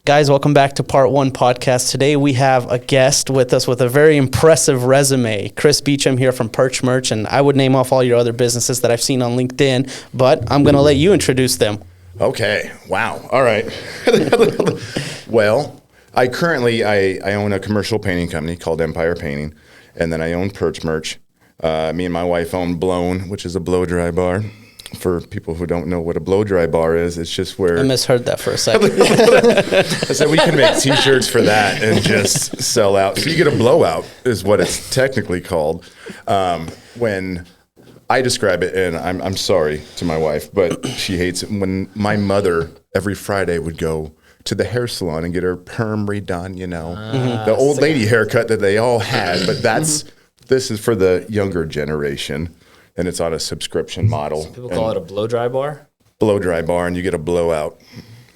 Guys, welcome back to partONE podcast. Today we have a guest with us with a very impressive resume. Chris Beecham here from Perch Merch, and I would name off all your other businesses that I've seen on LinkedIn, but I'm going to let you introduce them. Okay. Wow. All right. Well, I currently own a commercial painting company called Empire Painting, and then I own Perch Merch. Me and my wife own Blown, which is a blow-dry bar. For people who don't know what a blow-dry bar is, it's just where... I misheard that for a second. I said we can make T-shirts for that and just sell out. So you get a blowout is what it's technically called. When I describe it, and I'm sorry to my wife, but she hates it. When my mother every Friday would go to the hair salon and get her perm redone, you know, the old lady haircut that they all had, but this is for the younger generation. And it's on a subscription model. So people call it a blow-dry bar? Blow-dry bar, and you get a blowout.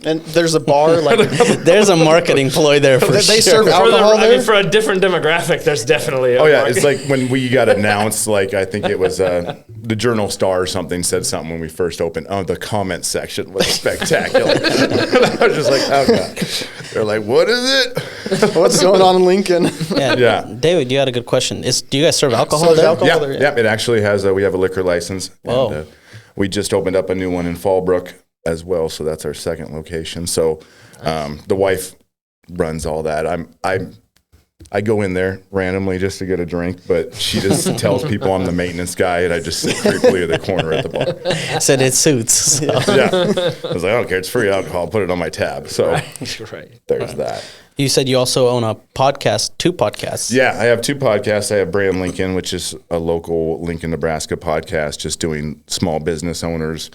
And there's a bar, like... There's a marketing ploy there for They sure. serve alcohol there? I mean, for a different demographic, there's definitely a Yeah, market. it's like when we got announced, like I think it was the Journal Star or something said something when we first opened. Oh, the comment section was spectacular. I was just like, oh, God. They're like, what is it? What's going on in Lincoln? Yeah. David, you had a good question. Do you guys serve alcohol Serve there? alcohol? Yeah, it actually has, we have a liquor license. Whoa. And, we just opened up a new one in Fallbrook as well, so that's our second location. So the wife runs all that. I go in there randomly just to get a drink, but she just tells people I'm the maintenance guy, and I just sit creepily in the corner at the bar. Said it suits. So. Yeah, I was like, I don't care, it's free alcohol, put it on my tab. So Right. there's that. You said you also own a podcast, two podcasts. Yeah, I have two podcasts. I have Brand Lincoln, which is a local Lincoln, Nebraska podcast, just doing small business owners.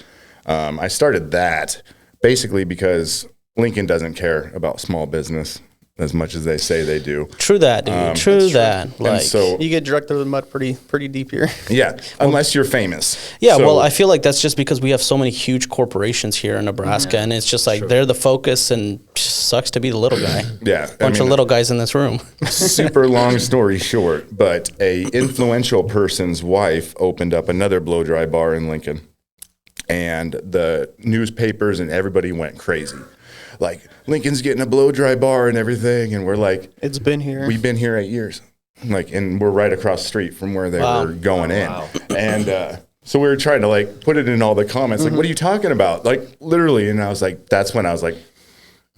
I started that basically because Lincoln doesn't care about small business as much as they say they do. True that, dude. True that. Like, so, You get dragged through the mud pretty deep here. yeah, unless you're famous. yeah, So- well, I feel like that's just because we have so many huge corporations here in Nebraska, and it's just like they're the focus, and sucks to be the little guy. Yeah, Bunch of little guys in this room. super long story short, but a influential person's wife opened up another blow-dry bar in Lincoln, and the newspapers and everybody went crazy. Like, Lincoln's getting a blow-dry bar and everything, and we're like, It's been here. we've been here 8 years. Like, and we're right across the street from where they were going in. And so we were trying to, like, put it in all the comments. Like, what are you talking about? Like, literally. And I was like, that's when I was like,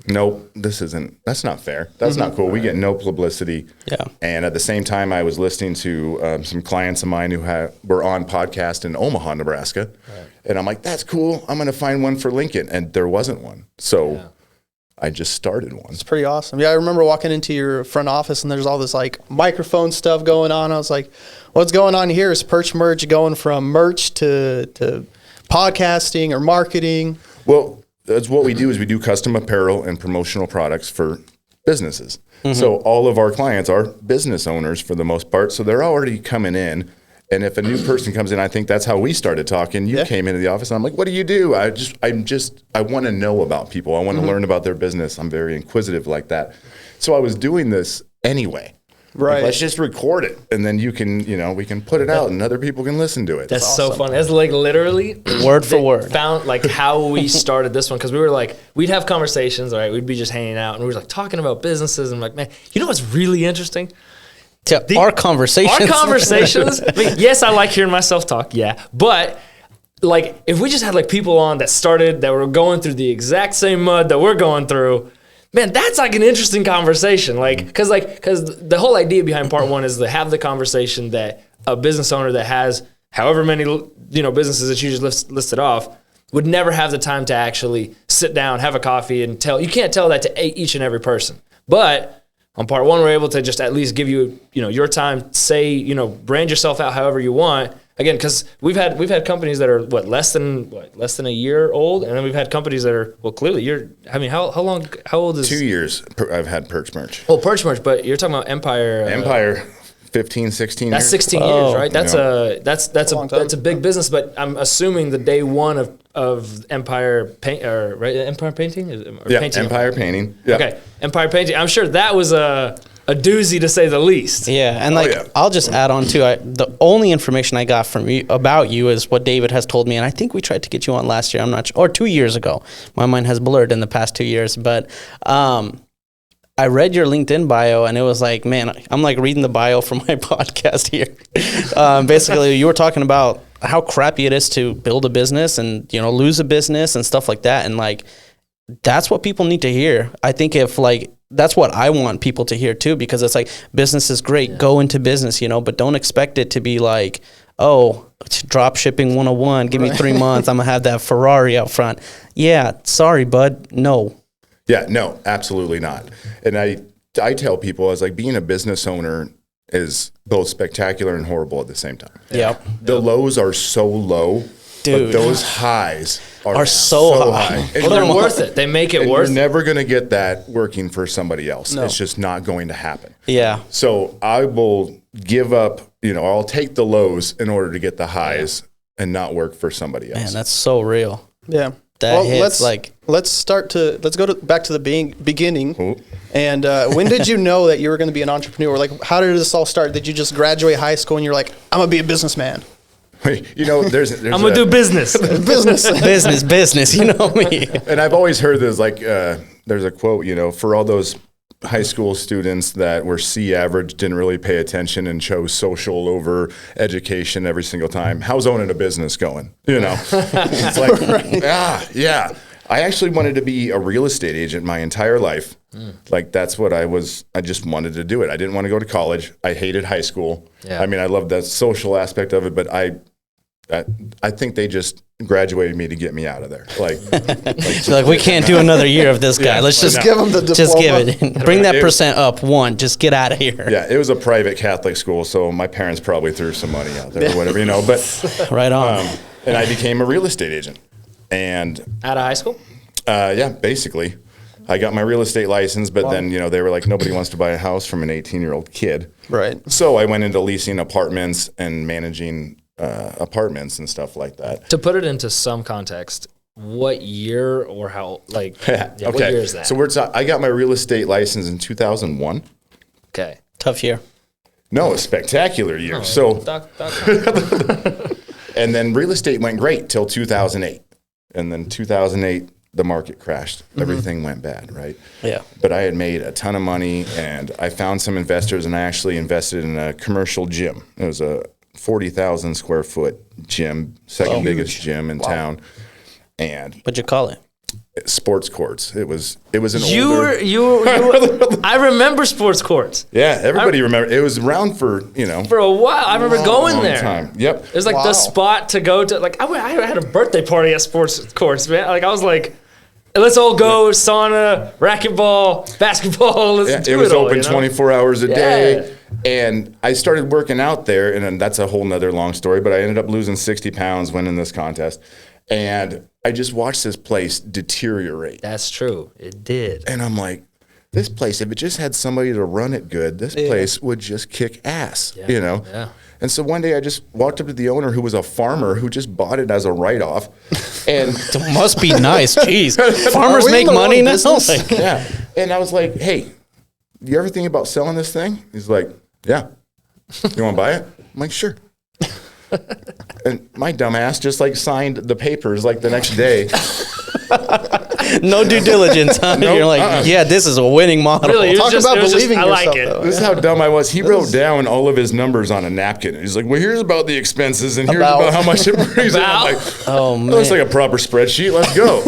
nope, that's not fair. That's not cool. We get no publicity. Yeah. And at the same time, I was listening to some clients of mine who were on podcast in Omaha, Nebraska. Right. And I'm like, that's cool. I'm going to find one for Lincoln. And there wasn't one. So I just started one. It's pretty awesome. Yeah, I remember walking into your front office and there's all this like microphone stuff going on. I was like, what's going on here? Is Perch Merch going from merch to podcasting or marketing? Well, that's what we do is we do custom apparel and promotional products for businesses. So all of our clients are business owners for the most part. So they're already coming in. And if a new person comes in, I think that's how we started talking. You came into the office, and I'm like, what do you do? I want to know about people. I want to learn about their business. I'm very inquisitive like that. So I was doing this anyway. Right. Like, let's just record it, and then we can put it out, and other people can listen to it. That's so fun. That's like literally Word for word. Found like how we started this one, because we were like, we'd have conversations, all right? We'd be just hanging out, and we were like talking about businesses, and I'm like, man, you know what's really interesting? Our conversations. Our conversations. I mean, yes, I like hearing myself talk. Yeah, but like if we just had like people on that were going through the exact same mud that we're going through, man, that's like an interesting conversation. Like, because the whole idea behind partONE is to have the conversation that a business owner that has however many businesses that you just listed off would never have the time to actually sit down, have a coffee, and tell. You can't tell that to each and every person, but on partONE, we're able to just at least give you, your time, say, brand yourself out however you want. Again, because we've had companies that are less than a year old, and then we've had companies that are clearly how old is 2 years I've had Perch Merch. Well, Perch Merch, but you're talking about Empire. 15, 16 That's years. 16 years, right? That's a big business. But I'm assuming the day one of Empire Paint, right? Empire Painting, Empire Painting. Yeah. Okay, Empire Painting. I'm sure that was a doozy to say the least. Yeah, and like I'll just add on too. The only information I got from you about you is what David has told me, and I think we tried to get you on last year. I'm not sure, or 2 years ago. My mind has blurred in the past 2 years, but I read your LinkedIn bio, and it was like, man, I'm like reading the bio from my podcast here. Basically, you were talking about how crappy it is to build a business and lose a business and stuff like that, and like that's what people need to hear. I think if like that's what I want people to hear too, because it's like business is great, go into business, but don't expect it to be like, oh, drop shipping 101, give me 3 months, I'm gonna have that Ferrari out front. Yeah, sorry, bud, no. Yeah, no, absolutely not. And I tell people, I was like, being a business owner is both spectacular and horrible at the same time. Yep. The lows are so low, dude, but those highs are so high. And Well, they're worth it. They make it worth you're it. never going to get that working for somebody else. No. It's just not going to happen. Yeah. So I will give up, I'll take the lows in order to get the highs and not work for somebody else. Man, that's so real. Yeah. That hits let's go back to the beginning. Ooh. And when did you know that you were going to be an entrepreneur? Like, how did this all start? Did you just graduate high school and you're like, I'm gonna be a businessman? There's I'm gonna do business. business. You know me. And I've always heard there's there's a quote, for all those high school students that were C average, didn't really pay attention and chose social over education every single time. How's owning a business going? It's like, yeah. I actually wanted to be a real estate agent my entire life. Like that's what I just wanted to do it. I didn't want to go to college. I hated high school. Yeah. I mean, I loved the social aspect of it, but I think they just graduated me to get me out of there. Like we can't do another year of this guy. Yeah, Let's just give him the diploma. Just give it. Bring that percent up 1. Just get out of here. Yeah, it was a private Catholic school, so my parents probably threw some money out there or whatever, But right on. And I became a real estate agent. And out of high school? Yeah, basically. I got my real estate license, but then, they were like, nobody wants to buy a house from an 18-year-old kid. Right. So I went into leasing apartments and managing apartments and stuff like that. To put it into some context, what year or how, Okay. What year is that? So I got my real estate license in 2001. Okay. Tough year. No, a spectacular year. And then real estate went great till 2008. And then 2008, the market crashed. Everything went bad, right? Yeah. But I had made a ton of money, and I found some investors, and I actually invested in a commercial gym. It was a 40,000 square foot gym, second biggest gym in town. And What'd you call it? sports courts. It was an I remember sports courts. Yeah, everybody remember. It was around for a while. I remember going there. Time. Yep. It was like the spot to go to. Like I had a birthday party at sports courts, man. Like I was like, let's all go sauna, racquetball, basketball. Let's do it. It was all, open 24 hours a day. Yeah. And I started working out there, and then that's a whole nother long story, but I ended up losing 60 pounds winning this contest. And I just watched this place deteriorate. That's true. It did. And I'm like, this place, if it just had somebody to run it good, this place would just kick ass, Yeah. And so one day I just walked up to the owner, who was a farmer who just bought it as a write-off. And It must be nice. Jeez. Farmers make money now. yeah. And I was like, hey, you ever think about selling this thing? He's like, yeah. You want to buy it? I'm like, sure. And my dumbass just signed the papers the next day. No due diligence, huh? Nope, You're like, yeah, this is a winning model. Really, Talk about believing I yourself, like it. though. This is how dumb I was. He wrote down all of his numbers on a napkin. He's like, well, here's about the expenses, and here's about how much it brings in. I'm like, Oh, man. that looks like a proper spreadsheet. Let's go.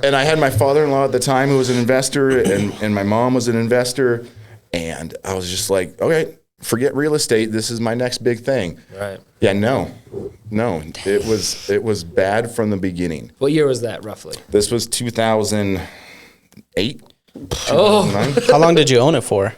And I had my father-in-law at the time who was an investor, and my mom was an investor. And I was just like, okay, forget real estate. This is my next big thing. Right. Yeah, no. It was bad from the beginning. What year was that roughly? This was 2008. Oh. 2009. How long did you own it for?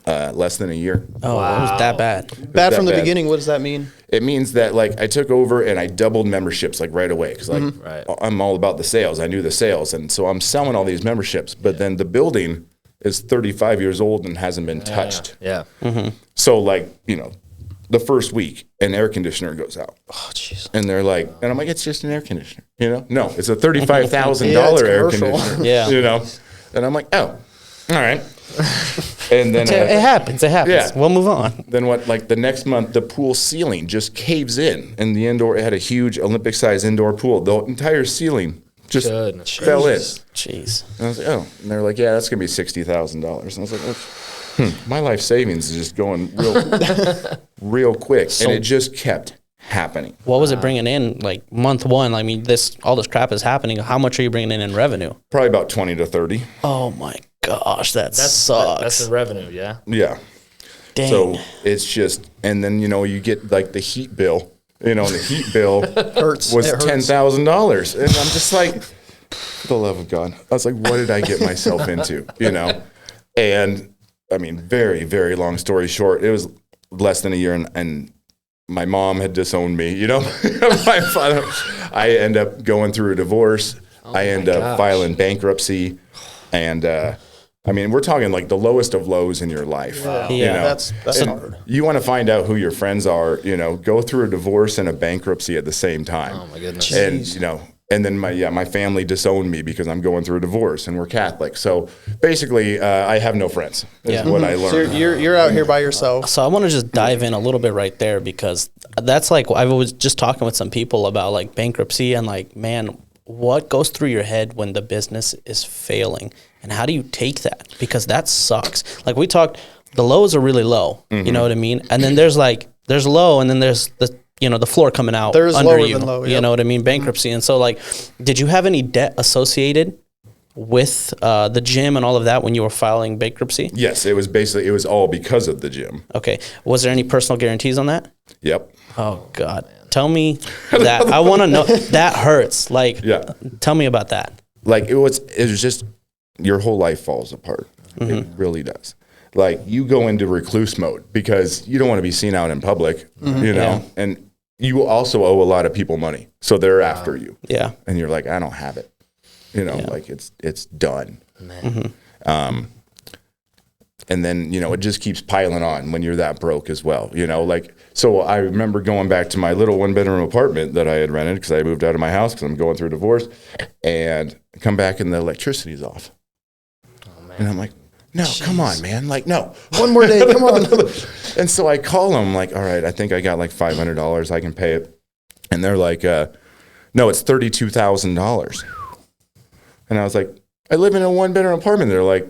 Less than a year. Oh, it was that bad. Bad from the bad. beginning. What does that mean? It means that I took over and I doubled memberships right away because Right. I'm all about the sales. I knew the sales, and so I'm selling all these memberships. But then the building is 35 years old and hasn't been touched. Yeah. So the first week, an air conditioner goes out. Oh, jeez. And they're like, and I'm like, it's just an air conditioner, No, it's a $35,000 Yeah, it's air commercial. conditioner, Yeah. And I'm like, oh, all right. And then It happens. It happens. Yeah. We'll move on. then what? Like the next month, the pool ceiling just caves in, and the indoor. It had a huge Olympic-sized indoor pool. The entire ceiling just Goodness. fell in. Jeez. And I was like, oh. And they're like, yeah, that's gonna be $60,000. And I was like, my life savings is just going real quick, and it just kept happening. What was it bringing in like month one? I mean, all this crap is happening. How much are you bringing in revenue? Probably about 20 to 30. Oh my gosh, that That's sucks. the revenue, yeah. Yeah. Dang. So it's just, and then you get like the heat bill. And the heat bill Hurts. was It hurts. $10,000, and I'm just like, for the love of God, I was like, what did I get myself into? And I mean, very, very long story short, it was less than a year, and my mom had disowned me. My father. I end up going through a divorce. I end up filing bankruptcy, and I mean, we're talking like the lowest of lows in your life. Yeah, that's hard. You want to find out who your friends are. Go through a divorce and a bankruptcy at the same time. Oh my goodness. And and then my family disowned me because I'm going through a divorce, and we're Catholic. So basically, I have no friends. Is what I learned. So you're out here by yourself. So I want to just dive in a little bit right there, because that's like, I was just talking with some people about like bankruptcy and like, man, what goes through your head when the business is failing, and how do you take that? Because that sucks. Like we talked, the lows are really low. You know what I mean? And then there's low, and then there's the floor coming out There's under lower you. than low, You yep. know what I mean? Bankruptcy. And so like, did you have any debt associated with the gym and all of that when you were filing bankruptcy? Yes, it was all because of the gym. Okay. Was there any personal guarantees on that? Yep. Oh God. Tell me that. I want to know. That hurts. Like, Yeah. Tell me about that. Like it was just your whole life falls apart. It really does. Like you go into recluse mode because you don't want to be seen out in public, Yeah. and you also owe a lot of people money. So they're after you. Yeah. And you're like, I don't have it. Like it's done. And then, it just keeps piling on when you're that broke as well, like, so I remember going back to my little 1-bedroom apartment that I had rented because I moved out of my house because I'm going through a divorce, and come back and the electricity's off. Oh, man. And I'm like, no, come on, man. Like, no. One more day, come on. And so I call them like, all right, I think I got like $500. I can pay it. And they're like, no, it's $32,000. And I was like, I live in a 1-bedroom apartment. They're like,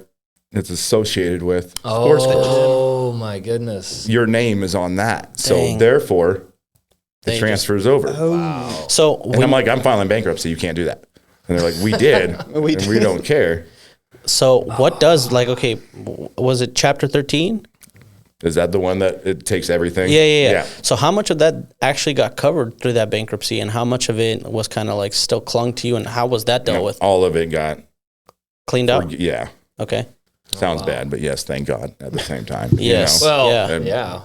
it's associated with sports bars. Oh my goodness. Your name is on that. So Dang. therefore, They it transfers over. So And I'm like, I'm filing bankruptcy. You can't do that. And they're like, we did. We and did. we don't care. so what does was it Chapter 13? Is that the one that it takes everything? Yeah. So how much of that actually got covered through that bankruptcy, and how much of it was kind of like still clung to you, and how was that dealt with? All of it got, Cleaned out? yeah. Okay. Sounds bad, but yes, thank God at the same time. Yes. Well, Yeah. yeah.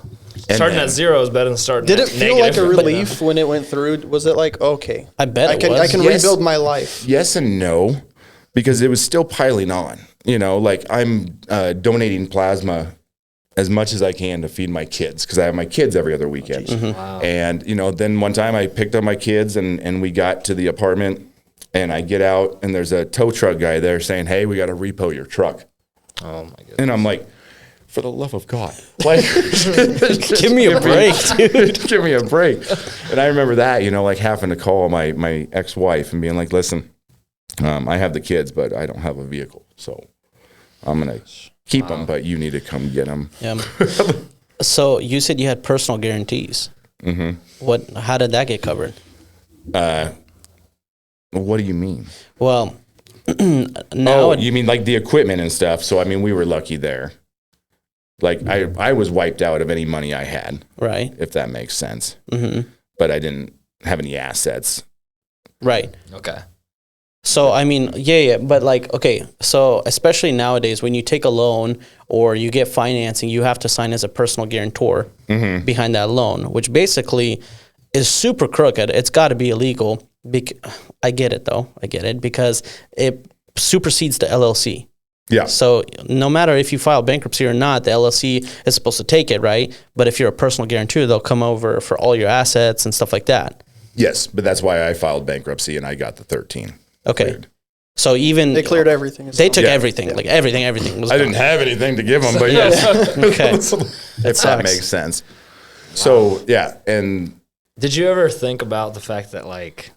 And Starting then- at zero is better than starting Did at it feel like a negative. relief when it went through? Was it like, okay, I bet I it can was. I can Yes. rebuild my life? Yes and no, because it was still piling on. Like I'm donating plasma as much as I can to feed my kids because I have my kids every other weekend. Wow. And, then one time I picked up my kids and we got to the apartment and I get out and there's a tow truck guy there saying, hey, we got to repo your truck. Oh my goodness. And I'm like, for the love of God, like, Give me a break, dude. give me a break. And I remember that, like having to call my ex-wife and being like, listen, I have the kids, but I don't have a vehicle. So I'm going to keep them, but you need to come get them. Yeah. So you said you had personal guarantees. Mm-hmm. How did that get covered? What do you mean? Well, now You mean like the equipment and stuff. So, I mean, we were lucky there. Like I was wiped out of any money I had, right, if that makes sense. Mm-hmm. But I didn't have any assets. right. Okay. So, I mean, yeah, but like, okay, so especially nowadays when you take a loan or you get financing, you have to sign as a personal guarantor behind that loan, which basically is super crooked. It's got to be illegal. I get it, though. I get it because it supersedes the LLC. Yeah. So no matter if you file bankruptcy or not, the LLC is supposed to take it, right? But if you're a personal guarantor, they'll come over for all your assets and stuff like that. Yes, but that's why I filed bankruptcy and I got the 13. Okay. cleared. So even They cleared everything. They took Yeah. everything, like everything was I gone. didn't have anything to give them, but yes, Okay. if that sucks. makes sense. So yeah, and Did you ever think about the fact that like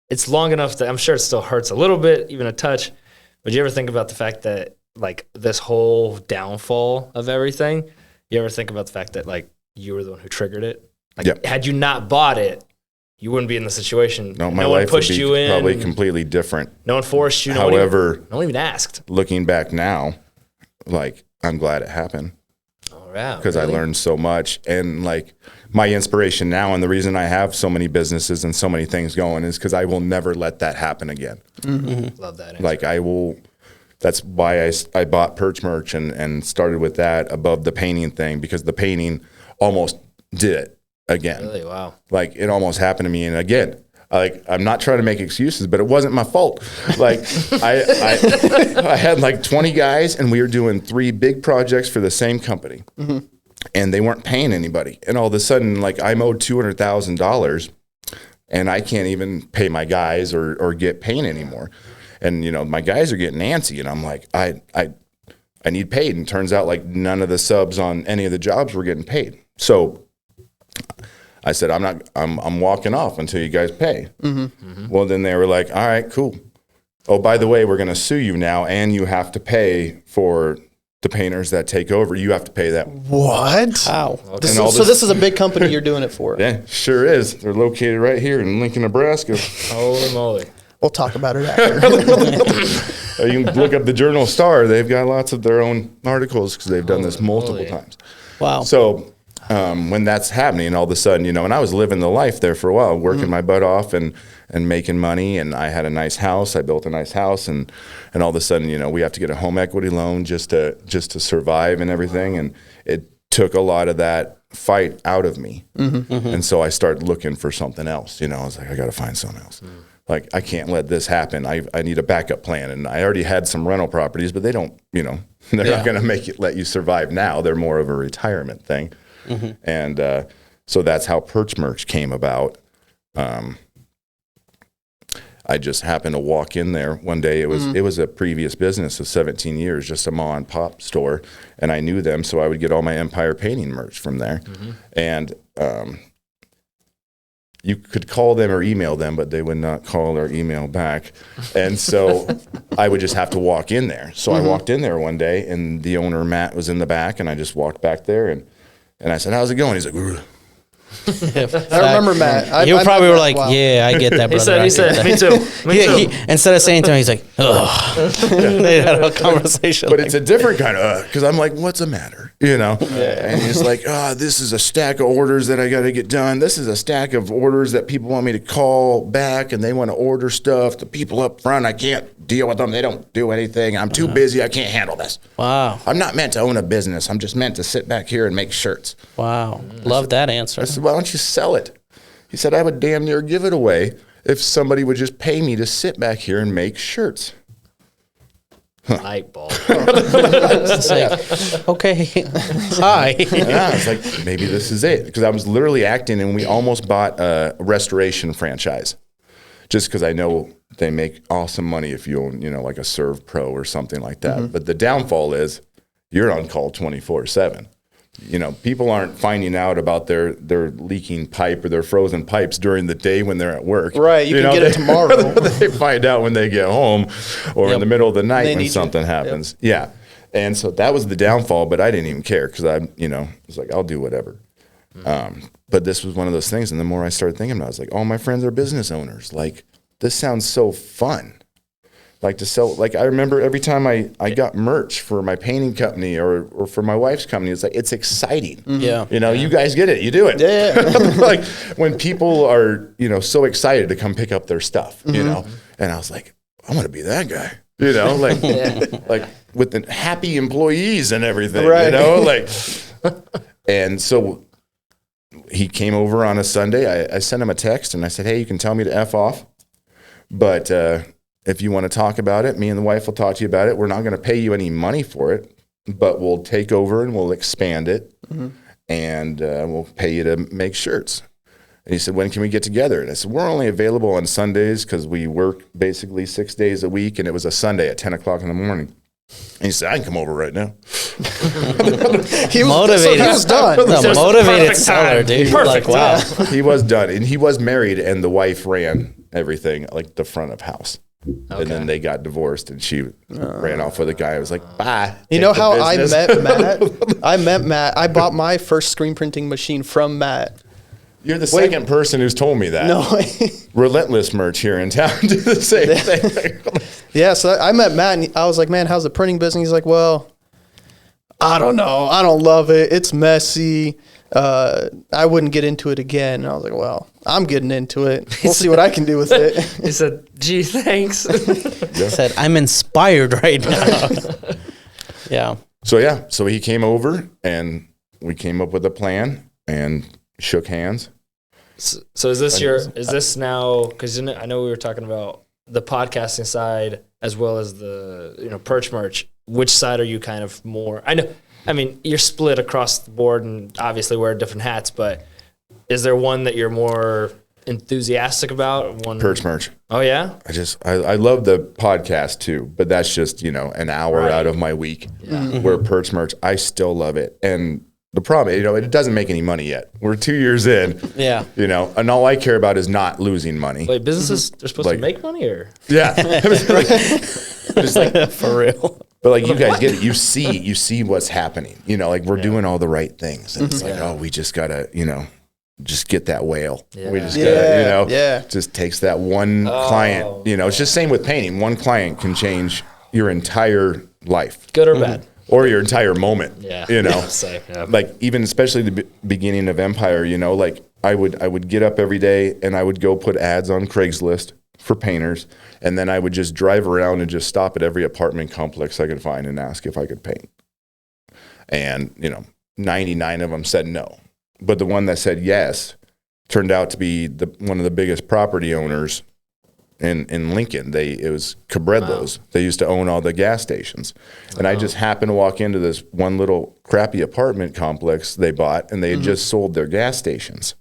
it's long enough that I'm sure it still hurts a little bit, even a touch. But you ever think about the fact that like this whole downfall of everything? You ever think about the fact that like you were the one who triggered it? Like Yep. had you not bought it, you wouldn't be in the situation. no, my no one life would pushed be you in. probably completely different. No one forced you. However, no one even asked. looking back now, like I'm glad it happened. Oh, yeah. Because I learned so much. And like my inspiration now and the reason I have so many businesses and so many things going is because I will never let that happen again. Love that answer. Like I will, that's why I bought Perch Merch and started with that above the painting thing, because the painting almost did it again. Really? Wow. Like it almost happened to me. And again, like I'm not trying to make excuses, but it wasn't my fault. Like I had like 20 guys and we were doing 3 big projects for the same company, and they weren't paying anybody. And all of a sudden, like I'm owed $200,000, and I can't even pay my guys or get paid anymore. And you know my guys are getting antsy, and I'm like I need paid. And it turns out like none of the subs on any of the jobs were getting paid. So I said, I'm walking off until you guys pay. Well, then they were like, all right, cool. Oh, by the way, we're going to sue you now, and you have to pay for the painters that take over. You have to pay that. What? Wow. This And all is, so this- this is a big company you're doing it for. Yeah, sure is. They're located right here in Lincoln, Nebraska. Holy moly. We'll talk about it after. You can look up the Journal Star. They've got lots of their own articles because they've done this multiple moly. times. Wow. So when that's happening, all of a sudden, you know, and I was living the life there for a while, working my butt off and making money, and I had a nice house. I built a nice house, and all of a sudden, you know, we have to get a home equity loan just to survive and everything, and it took a lot of that fight out of me, and so I started looking for something else. You know, I was like, I got to find something else. Like I can't let this happen. I need a backup plan, and I already had some rental properties, but they don't, you know, they're not going to let you survive now. They're more of a retirement thing. And so that's how Perch Merch came about. I just happened to walk in there one day. It was a previous business of 17 years, just a mom and pop store, and I knew them, so I would get all my Empire Painting merch from there. And you could call them or email them, but they would not call or email back. And so I would just have to walk in there. So I walked in there one day, and the owner, Matt, was in the back, and I just walked back there, and I said, how's it going? He's like, "Ugh." I remember Matt. You I probably met were Matt. like, Wow. yeah, I get that, brother. He said, me too. Me Yeah, too. instead of saying to him, he's like, ugh. They had a conversation. But like, it's a different kind of, because I'm like, what's the matter? You know? And he's like, this is a stack of orders that I got to get done. This is a stack of orders that people want me to call back, and they want to order stuff. The people up front, I can't deal with them. They don't do anything. I'm too busy. I can't handle this. wow. I'm not meant to own a business. I'm just meant to sit back here and make shirts. Wow. Love that answer. I said, why don't you sell it? He said, I would damn near give it away if somebody would just pay me to sit back here and make shirts. Light bulb. It's like, okay. Hi. And I was like, maybe this is it. Because I was literally acting, and we almost bought a restoration franchise. Just because I know they make awesome money if you own, you know, like a Serve Pro or something like that. But the downfall is you're on call 24/7. You know, people aren't finding out about their leaking pipe or their frozen pipes during the day when they're at work. Right, you can know, get it tomorrow. They find out when they get home or in the middle of the night They when need something you. happens. Yeah. And so that was the downfall, but I didn't even care because I was like, I'll do whatever. But this was one of those things. And the more I started thinking about it, I was like, all my friends are business owners. Like, this sounds so fun. Like to sell, like I remember every time I got merch for my painting company or for my wife's company, it's like, it's exciting. Yeah. You know, you guys get it, you do it. Yeah. Like when people are, you know, so excited to come pick up their stuff, you know, and I was like, I want to be that guy, you know, like, like with the happy employees and everything, Right. you know, like, and so he came over on a Sunday. I sent him a text and I said, hey, you can tell me to F off, but, if you want to talk about it, me and the wife will talk to you about it. We're not going to pay you any money for it, but we'll take over and we'll expand it, and we'll pay you to make shirts. And he said, when can we get together? And I said, we're only available on Sundays because we work basically 6 days a week. And it was a Sunday at 10 o'clock in the morning. And he said, I can come over right now. He was Motivated. So he was done. No, Just motivated perfect seller, time. dude. Perfect Like, wow. He was done. And he was married, and the wife ran everything, like the front of house. And then they got divorced, and she ran off with a guy. I was like, bye. You Take know the how I business. met Matt? I met Matt. I bought my first screen printing machine from Matt. You're the second person who's told me that. No. Relentless merch here in town do the same thing. Yeah, so I met Matt, and I was like, man, how's the printing business? He's like, well, I don't know. I don't love it. It's messy. I wouldn't get into it again. And I was like, well, I'm getting into it. We'll see what I can do with it. He said, gee, thanks. Said, I'm inspired right now. Yeah. So he came over, and we came up with a plan and shook hands. So is this now, because I know we were talking about the podcasting side as well as the perch merch. Which side are you kind of more? I mean, you're split across the board and obviously wear different hats, but is there one that you're more enthusiastic about? Perch merch. Oh yeah. I love the podcast too, but that's just an hour out of my week. Yeah. Where perch merch, I still love it, and the problem, it doesn't make any money yet. We're 2 years in. Yeah. And all I care about is not losing money. Wait, businesses are supposed to make money, or? Yeah. Just like, For real. but like you guys get it. You see what's happening. We're doing all the right things. And it's like, oh, we just gotta, just get that whale. Yeah. We just gotta, Yeah. just takes that one client. It's just same with painting. One client can change your entire life. Good or bad? Or your entire moment. Yeah. Same, yeah. Like even especially the beginning of Empire, like I would get up every day and I would go put ads on Craigslist for painters, and then I would just drive around and just stop at every apartment complex I could find and ask if I could paint. And 99 of them said no, but the one that said yes turned out to be one of the biggest property owners in Lincoln. It was Cabredlo's. Wow. They used to own all the gas stations. And I just happened to walk into this one little crappy apartment complex they bought, and they had just sold their gas stations.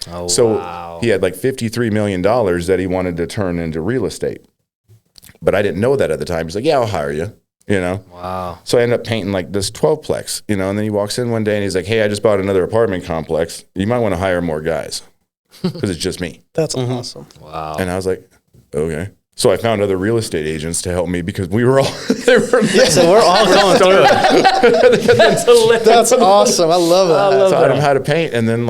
Oh, so wow. he had like $53 million that he wanted to turn into real estate. But I didn't know that at the time. He's like, yeah, I'll hire you, Wow. So I ended up painting like this 12-plex, and then he walks in one day and he's like, hey, I just bought another apartment complex. You might want to hire more guys because it's just me. That's awesome. Wow. And I was like, okay. So I found other real estate agents to help me because we were all So we're all going through it. That's hilarious. That's awesome. I love that. taught him how to paint. And then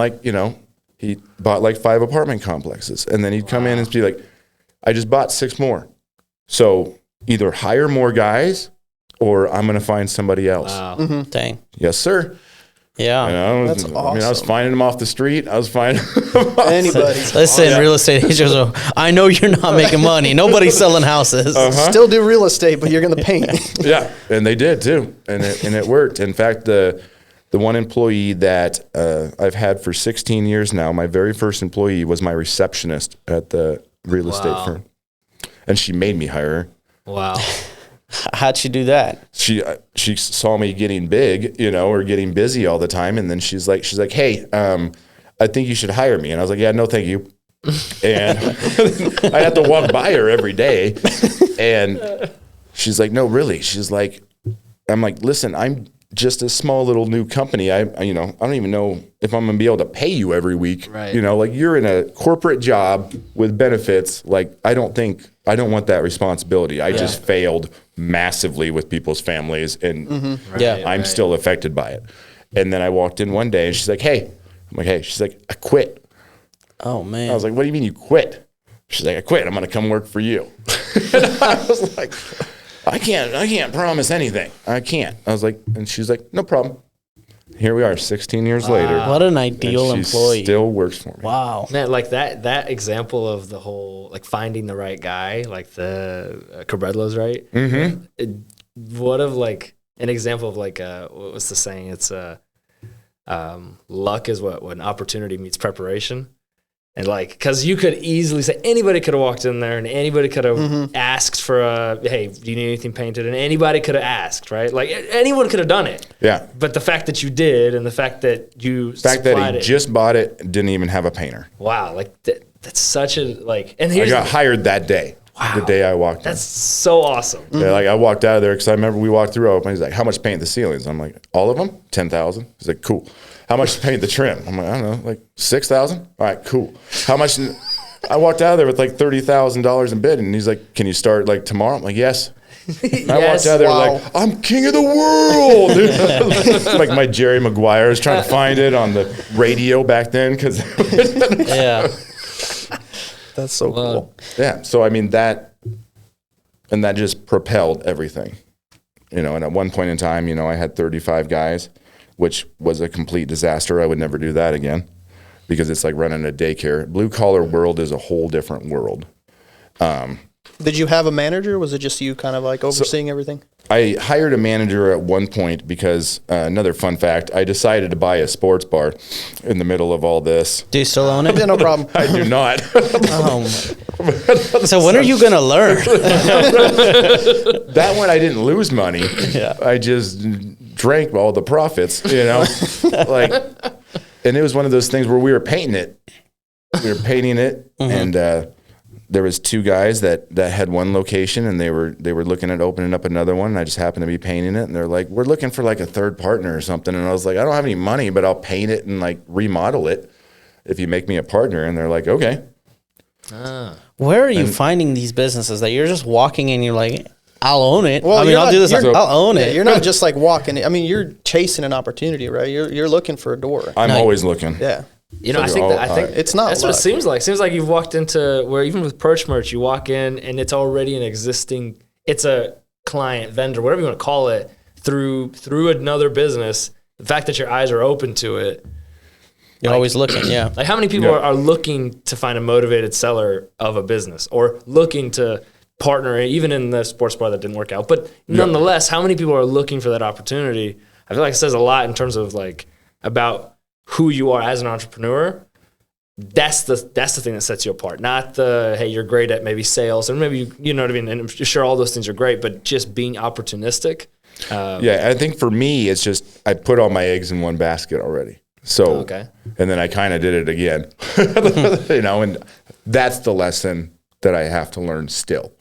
he bought like 5 apartment complexes. And then he'd come in and be like, I just bought 6 more. So either hire more guys or I'm going to find somebody else. Wow. Dang. Yes, sir. Yeah. That's I was awesome. finding them off the street. I was finding Anybody. Listen, real estate agents, I know you're not making money. Nobody's selling houses. Still do real estate, but you're going to paint. Yeah, and they did too, and it worked. In fact, the one employee that I've had for 16 years now, my very first employee was my receptionist at the real estate firm, and she made me hire her. Wow. How'd you do that? She saw me getting big, or getting busy all the time, and then she's like, hey, I think you should hire me, and I was like, yeah, no, thank you. And I have to walk by her every day, and she's like, no, really. She's like, I'm like, listen, I'm just a small little new company. I don't even know if I'm gonna be able to pay you every week. Right. Like you're in a corporate job with benefits. Like I don't want that responsibility. I just failed massively with people's families, and I'm still affected by it. And then I walked in one day and she's like, hey. I'm like, hey. She's like, I quit. Oh, man. I was like, what do you mean you quit? She's like, I quit. I'm going to come work for you. And I was like, I can't promise anything. I can't. I was like, and she's like, no problem. Here we are 16 years later. What an ideal and she employee. Still works for me. Wow. Man, like that example of the whole, like finding the right guy, like the Cabredlo's, right? Mm-hmm. What of like an example of like, what was the saying? It's luck is when opportunity meets preparation. And like, because you could easily say anybody could have walked in there and anybody could have asked for hey, do you need anything painted? And anybody could have asked, right? Like anyone could have done it. Yeah. But the fact that you did, and the fact that you The fact that supplied he it, just bought it, didn't even have a painter. wow, like that's such a like. And I here's got hired that day. Wow. The day I walked in. that's so awesome. Yeah, like I walked out of there because I remember we walked through open. He's like, "How much to paint the ceilings?" I'm like, "All of them, 10,000." He's like, "Cool." How much to paint the trim? I'm like, "I don't know, like 6,000." All right, cool. How much? I walked out of there with like $30,000 in bid, and he's like, "Can you start like tomorrow?" I'm like, "Yes." And I walked out of there like, "I'm king of the world." Like my Jerry Maguire was trying to find it on the radio back then because Yeah. That's so cool. yeah. So I mean that just propelled everything, And at one point in time, I had 35 guys, which was a complete disaster. I would never do that again because it's like running a daycare. Blue collar world is a whole different world. Did you have a manager? Was it just you kind of like overseeing everything? I hired a manager at one point because another fun fact, I decided to buy a sports bar in the middle of all this. Do you still own it? Yeah, no problem. I do not. So when are you going to learn? That one I didn't lose money. Yeah. I just drank all the profits, like, and it was one of those things where we were painting it. And there was two guys that had one location, and they were looking at opening up another one. And I just happened to be painting it, and they're like, "We're looking for like a third partner or something." And I was like, "I don't have any money, but I'll paint it and like remodel it if you make me a partner." And they're like, "Okay." Where are you finding these businesses that you're just walking in, you're like, I'll own it. Well, I mean, you're I'll not- do this. you're- I'll own it. You're not just like walking. I mean, you're chasing an opportunity, right? You're looking for a door. I'm always looking. Yeah. I think It's not That's what it luck. seems like. Seems like you've walked into where even with Perch Merch, you walk in and it's already an existing. It's a client, vendor, whatever you want to call it, through another business. The fact that your eyes are open to it. You're always looking, yeah. Like how many people are looking to find a motivated seller of a business or looking to partner, even in the sports bar that didn't work out. But nonetheless, how many people are looking for that opportunity? I feel like it says a lot in terms of like about who you are as an entrepreneur. That's the thing that sets you apart. Not the, hey, you're great at maybe sales and maybe you know what I mean. And I'm sure all those things are great, but just being opportunistic. Yeah, I think for me, it's just I put all my eggs in one basket already. So, and then I kind of did it again, and that's the lesson that I have to learn still.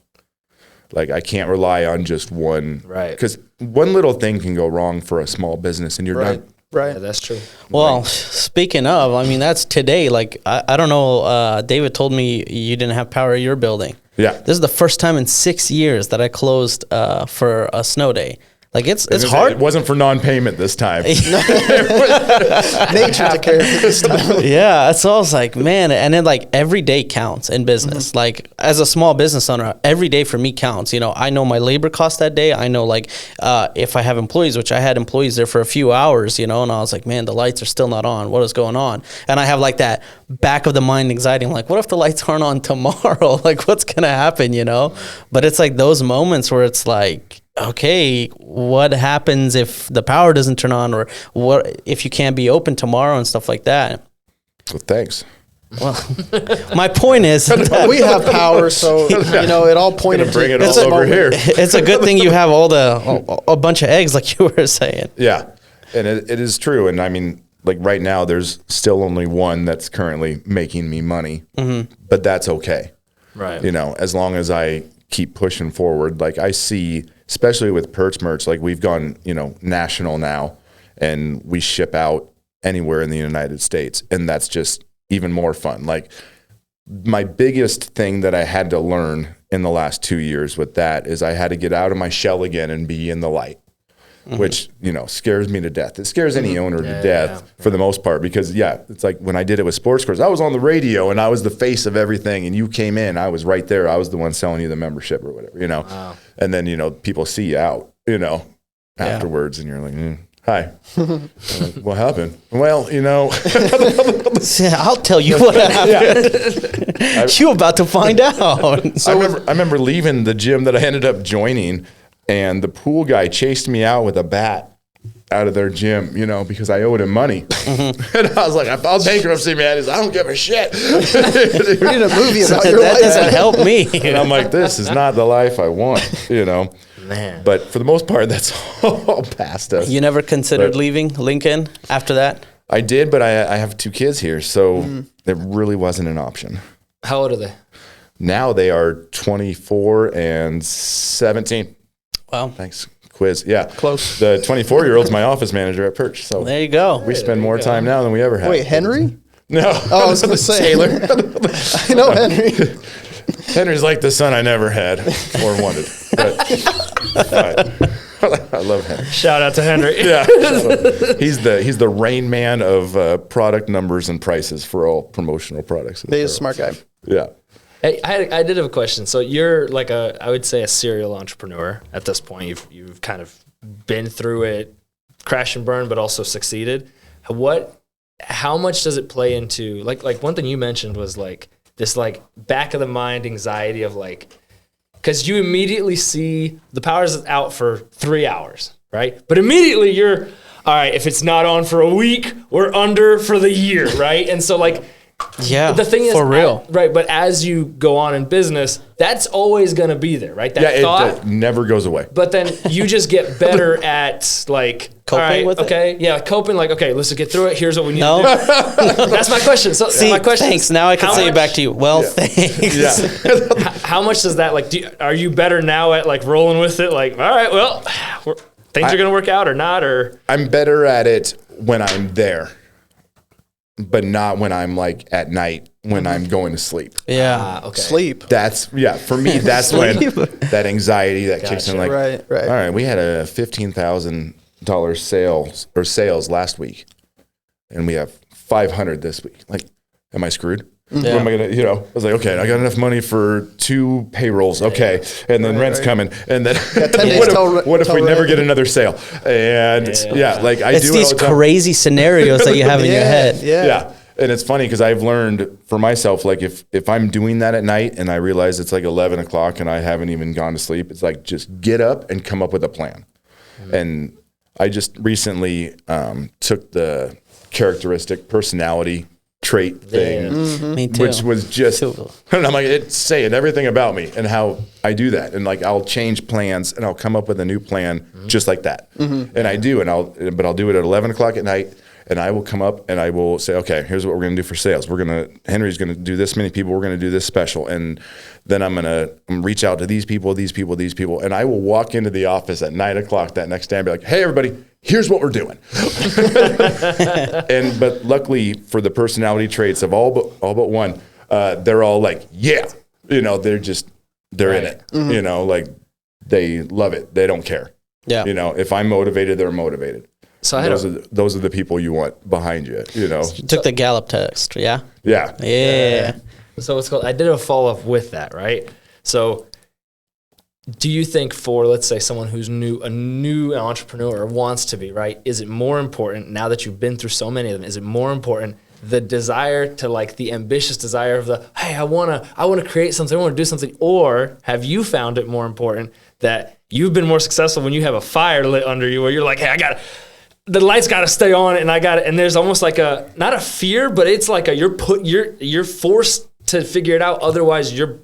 Like I can't rely on just one, right? Because one little thing can go wrong for a small business, and you're done. Right. Yeah, that's true. Well, speaking of, I mean, that's today. Like, I don't know. David told me you didn't have power at your building. Yeah. This is the first time in 6 years that I closed for a snow day. Like it's hard. It wasn't for non-payment this time. Nature took care of it this time. Yeah, so I was like, man, and then like every day counts in business. Like as a small business owner, every day for me counts. I know my labor cost that day. I know like if I have employees, which I had employees there for a few hours, and I was like, man, the lights are still not on. What is going on? And I have like that back of the mind anxiety. I'm like, what if the lights aren't on tomorrow? Like what's gonna happen? But it's like those moments where it's like, okay, what happens if the power doesn't turn on, or what if you can't be open tomorrow and stuff like that? So thanks. Well, my point is that We have power, so it all pointed to Bring it this all over moment. here. it's a good thing you have a bunch of eggs, like you were saying. Yeah, and it is true. And I mean, like right now, there's still only one that's currently making me money, but that's okay. Right. As long as I keep pushing forward. Like I see, especially with Perch Merch, like we've gone, national now, and we ship out anywhere in the United States, and that's just even more fun. Like my biggest thing that I had to learn in the last 2 years with that is I had to get out of my shell again and be in the light, which, scares me to death. It scares any owner to death for the most part, because it's like when I did it with sports cars, I was on the radio and I was the face of everything, and you came in, I was right there. I was the one selling you the membership or whatever, Wow. and then, people see you out, afterwards, and you're like, hi. I'm like, what happened? Well, I'll tell you what happened. You about to find out. I remember leaving the gym that I ended up joining, and the pool guy chased me out with a bat out of their gym, you know, because I owed him money. And I was like, I filed bankruptcy, man. He's, I don't give a shit. We need a movie about your That life. doesn't help me. And I'm like, this is not the life I want, you know. Man. But for the most part, that's all past us. You never considered But- leaving Lincoln after that? I did, but I have 2 kids here, so it really wasn't an option. How old are they? Now they are 24 and 17. Wow. Thanks. Quiz. Yeah. Close. The 24-year-old's my office manager at Perch. So There you go. we spend more time now than we ever have. Wait, Henry? No. Oh, I was going to say. Taylor. I know Henry. Henry's like the son I never had or wanted. But I love Henry. Shout out to Henry. Yeah. He's the rain man of product numbers and prices for all promotional products. He's a smart guy. Yeah. Hey, I did have a question. So you're like I would say a serial entrepreneur at this point. You've kind of been through it, crash and burn, but also succeeded. How much does it play into like one thing you mentioned was like this like back of the mind anxiety of like, because you immediately see the power's out for 3 hours, right? But immediately you're all right. If it's not on for a week, we're under for the year, right? And so like. Yeah. The thing is, for real. right? But as you go on in business, that's always going to be there, right? That Yeah, thought. it never goes away. But then you just get better at like Coping all right, with it? okay, yeah, coping. Like, okay, let's get through it. Here's what we need No. to do. That's my question. So See, my question. thanks. Now I can how say it much- back to you. Well, thanks. Yeah. How much does that like? Are you better now at like rolling with it? Like, all right, well, things are going to work out or not, or I'm better at it when I'm there, but not when I'm like at night when I'm going to sleep. Yeah. okay. Sleep. That's for me. That's when that anxiety that kicks in. Like, Right. all right, we had a $15,000 sales last week, and we have 500 this week. Like, am I screwed? What am I gonna? I was like, okay, I got enough money for 2 payrolls. Okay, and then rent's coming, and then 10 days what if till we never rent. get another sale? And like I It's do these it all the time. crazy scenarios that you have in your head. Yeah. And it's funny because I've learned for myself, like if I'm doing that at night and I realize it's like 11 o'clock and I haven't even gone to sleep, it's like just get up and come up with a plan. And I just recently took the characteristic personality trait thing, Me too. which was just, Too. and I'm like, it's saying everything about me and how I do that. And like, I'll change plans and I'll come up with a new plan just like that. And I do, but I'll do it at 11 o'clock at night. And I will come up and I will say, okay, here's what we're going to do for sales. Henry's going to do this many people. We're going to do this special. And then I'm going to reach out to these people. And I will walk into the office at 9 o'clock that next day and be like, hey, everybody, here's what we're doing. But luckily for the personality traits of all but one, they're all like, yeah, they're in it, like they love it. They don't care. Yeah. If I'm motivated, they're motivated. So I Those are the people you want behind you, You took the Gallup test, yeah? Yeah. Yeah. So it's called. I did a follow up with that, right? So, do you think for let's say someone who's a new entrepreneur or wants to be, right? Is it more important now that you've been through so many of them? Is it more important the desire to like the ambitious desire of the hey, I wanna create something, I wanna do something, or have you found it more important that you've been more successful when you have a fire lit under you, where you're like, hey, the lights got to stay on, and and there's almost like not a fear, but it's like you're forced to figure it out. Otherwise, you're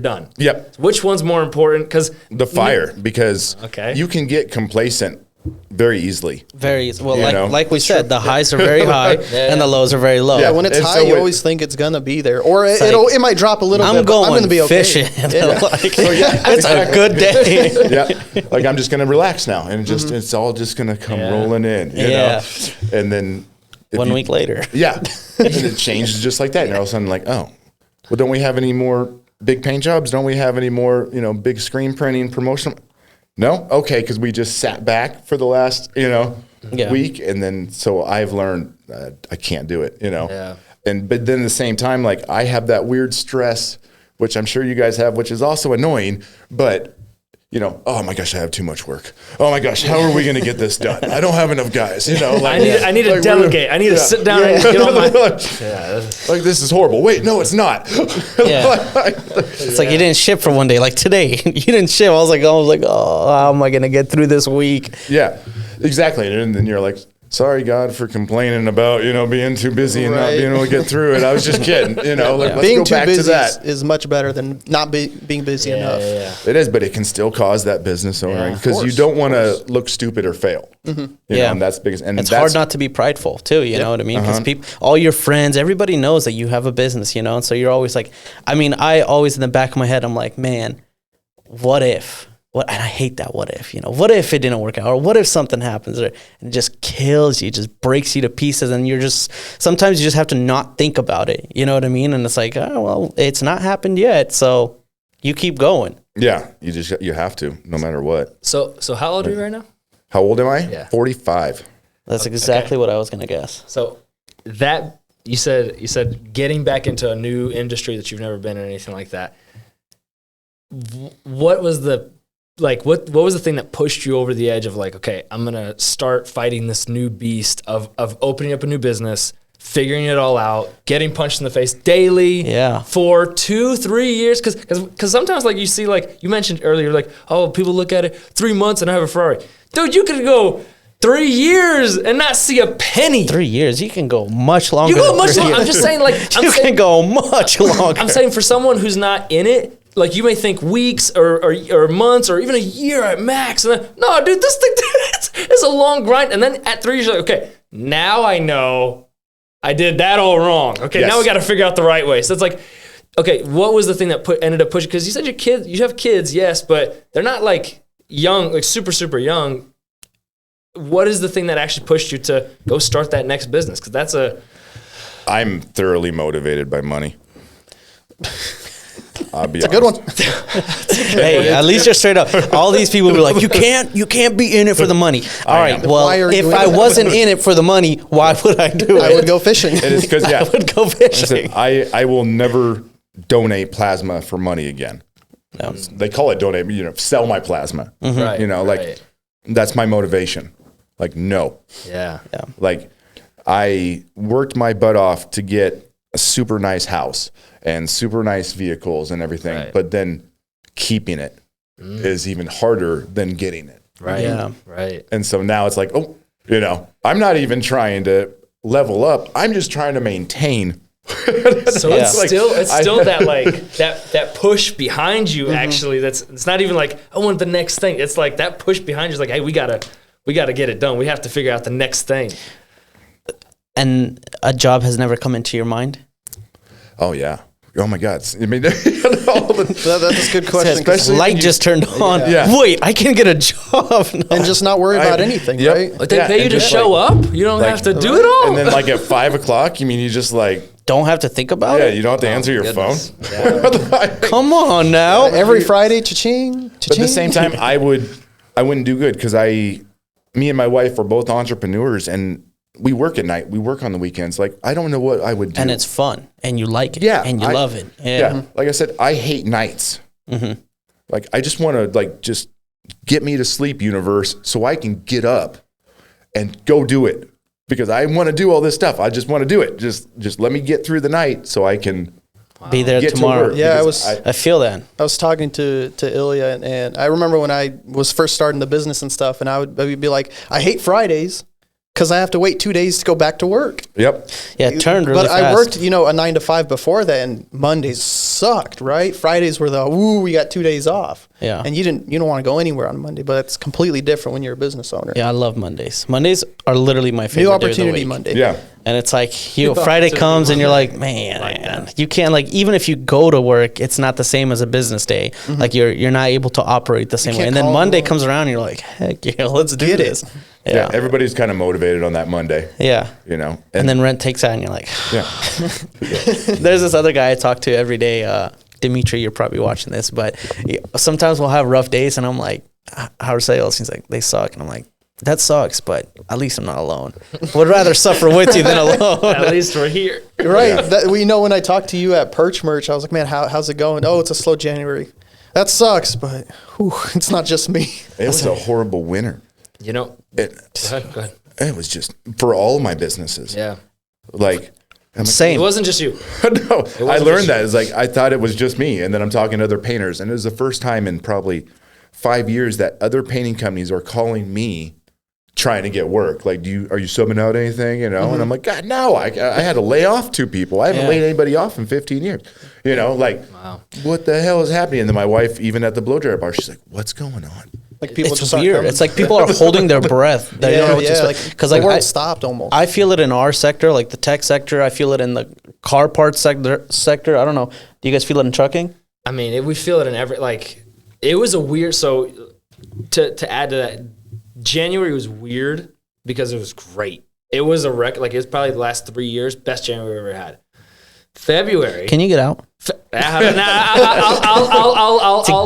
done. Yep. Which one's more important? Because The fire, because Okay. you can get complacent very easily. Very well, know? like we said, the highs are very high and the lows are very low. Yeah, When it's And high, so you it- always think it's gonna be there, or like, it might drop a little I'm bit. But I'm going gonna be okay. fishing. Yeah. It's a good day. Yeah. Like I'm just going to relax now and just it's all just going to come rolling in, you Yeah. know? And then if 1 you- week later. Yeah. And it changes just like that. And all of a sudden like, oh, well, don't we have any more big paint jobs? Don't we have any more, big screen printing promotional? No? Okay. Cause we just sat back for the last, Yeah. week. And then, so I've learned I can't do it, Yeah. but then at the same time, like I have that weird stress, which I'm sure you guys have, which is also annoying, but oh my gosh, I have too much work. Oh my gosh, how are we going to get this done? I don't have enough guys, like, I need to like, delegate. I need to sit down and get on my. like this is horrible. Wait, no, it's not. Yeah. It's like you didn't ship for one day. Like today, you didn't ship. I was like, oh, how am I gonna get through this week? Yeah. Exactly. And then you're like, sorry, God, for complaining about, being too busy and not being able to get through it. I was just kidding, let's being go too back busy to that. is much better than not being busy enough. Yeah. It is, but it can still cause that business owner because you don't want to look stupid or fail. You know, and that's the biggest. And it's hard not to be prideful too. You know what I mean? Because all your friends, everybody knows that you have a business. And so you're always like, I always in the back of my head, I'm like, man, what if? And I hate that what if, what if it didn't work out, or what if something happens, or it just kills you, just breaks you to pieces, and sometimes you just have to not think about it, you know what I mean? And it's like, oh, well, it's not happened yet, so you keep going. Yeah, you have to, no matter what. So how old are you right now? How old am I? Yeah. 45. That's exactly what I was going to guess. So that, you said getting back into a new industry that you've never been in, anything like that. What was what was the thing that pushed you over the edge of like, okay, I'm going to start fighting this new beast of opening up a new business, figuring it all out, getting punched in the face daily for 2-3 years? Because sometimes like you see, like you mentioned earlier, like, oh, people look at it 3 months and I have a Ferrari. Dude, you could go 3 years and not see a penny. 3 years? You can go much longer. You go much longer. I'm just saying, like, you can go much longer. I'm saying for someone who's not in it, like you may think weeks or months or even a year at max. And then, no, dude, this thing, it's a long grind. And then at 3 years, you're like, okay, now I know I did that all wrong. Okay, now we got to figure out the right way. So it's like, okay, what was the thing that ended up pushing? Because you said you have kids, yes, but they're not like young, like super, super young. What is the thing that actually pushed you to go start that next business? Because I'm thoroughly motivated by money. It's a good one. Hey, at least you're straight up. All these people were like, you can't be in it for the money. All right, well, if I wasn't in it for the money, why would I do it? I would go fishing. It is because I would go fishing. I will never donate plasma for money again. No. They call it donate, sell my plasma. Right, like that's my motivation. Like, no. Yeah. Like, I worked my butt off to get a super nice house and super nice vehicles and everything, right. But then keeping it is even harder than getting it. Right. Yeah. Right. And so now it's like, I'm not even trying to level up. I'm just trying to maintain. So it's still that like that push behind you. Actually, it's not even like I want the next thing. It's like that push behind you is like, hey, we gotta get it done. We have to figure out the next thing. And a job has never come into your mind? Oh yeah. Oh my God. I mean, That's a good question. Especially light just turned on. Yeah. Wait, I can get a job now. And just not worry about anything, right? Like they pay you to show up. You don't have to do it all. And then like at 5 o'clock, you just like don't have to think about it? you don't have to answer your phone. Come on now. Every Friday, cha-ching, cha-ching. But at the same time, I wouldn't do good because me and my wife are both entrepreneurs and we work at night. We work on the weekends. Like, I don't know what I would do. And it's fun and you like it. Yeah. And you love it. Yeah. Like I said, I hate nights. Like, I just want to just get me to sleep, universe, so I can get up and go do it because I want to do all this stuff. I just want to do it. Just let me get through the night so I can be there get tomorrow. To work. Yeah, I feel that. I was talking to Ilya, and I remember when I was first starting the business and stuff, and I would be like, I hate Fridays because I have to wait 2 days to go back to work. Yep. Yeah, it turned really but fast. I worked, a 9 to 5 before that, and Mondays sucked, right? Fridays were we got 2 days off. Yeah. And you don't want to go anywhere on Monday, but it's completely different when you're a business owner. Yeah, I love Mondays. Mondays are literally my favorite New day of the opportunity week. Monday. Yeah. And it's like Friday comes and you're like, man, you can't even if you go to work, it's not the same as a business day. Like you're not able to operate the same way. And then Monday comes around and you're like, heck yeah, let's do this. Yeah. Everybody's kind of motivated on that Monday. Yeah. And then rent takes out and you're like, yeah. There's this other guy I talk to every day. Dimitri, you're probably watching this, but sometimes we'll have rough days and I'm like, how are sales? He's like, they suck. And I'm like, that sucks, but at least I'm not alone. Would rather suffer with you than alone. At least we're here. Right. Yeah. When I talked to you at Perch Merch, I was like, man, how's it going? Oh, it's a slow January. That sucks, but it's not just me. It was a horrible winter. Go ahead. It was just for all of my businesses. Yeah. Like, same. It wasn't just you. No, I learned that. It's like I thought it was just me, and then I'm talking to other painters, and it was the first time in probably 5 years that other painting companies are calling me trying to get work. Like, are you subbing out anything? You know, and I'm like, God, no. I had to lay off 2 people. I haven't laid anybody off in 15 years. You know, like, what the hell is happening? And then my wife, even at the blow dryer bar, she's like, what's going on? Like people It's just aren't weird. coming. It's like people are holding their breath. They don't know what to expect. Because the like world stopped almost. I feel it in our sector, like the tech sector. I feel it in the car parts sector. I don't know. Do you guys feel it in trucking? I mean, we feel it in every, like, it was a weird, so to add to that, January was weird because it was great. It was a record, like, it was probably the last 3 years, best January we've ever had. February. Can you get out? I'll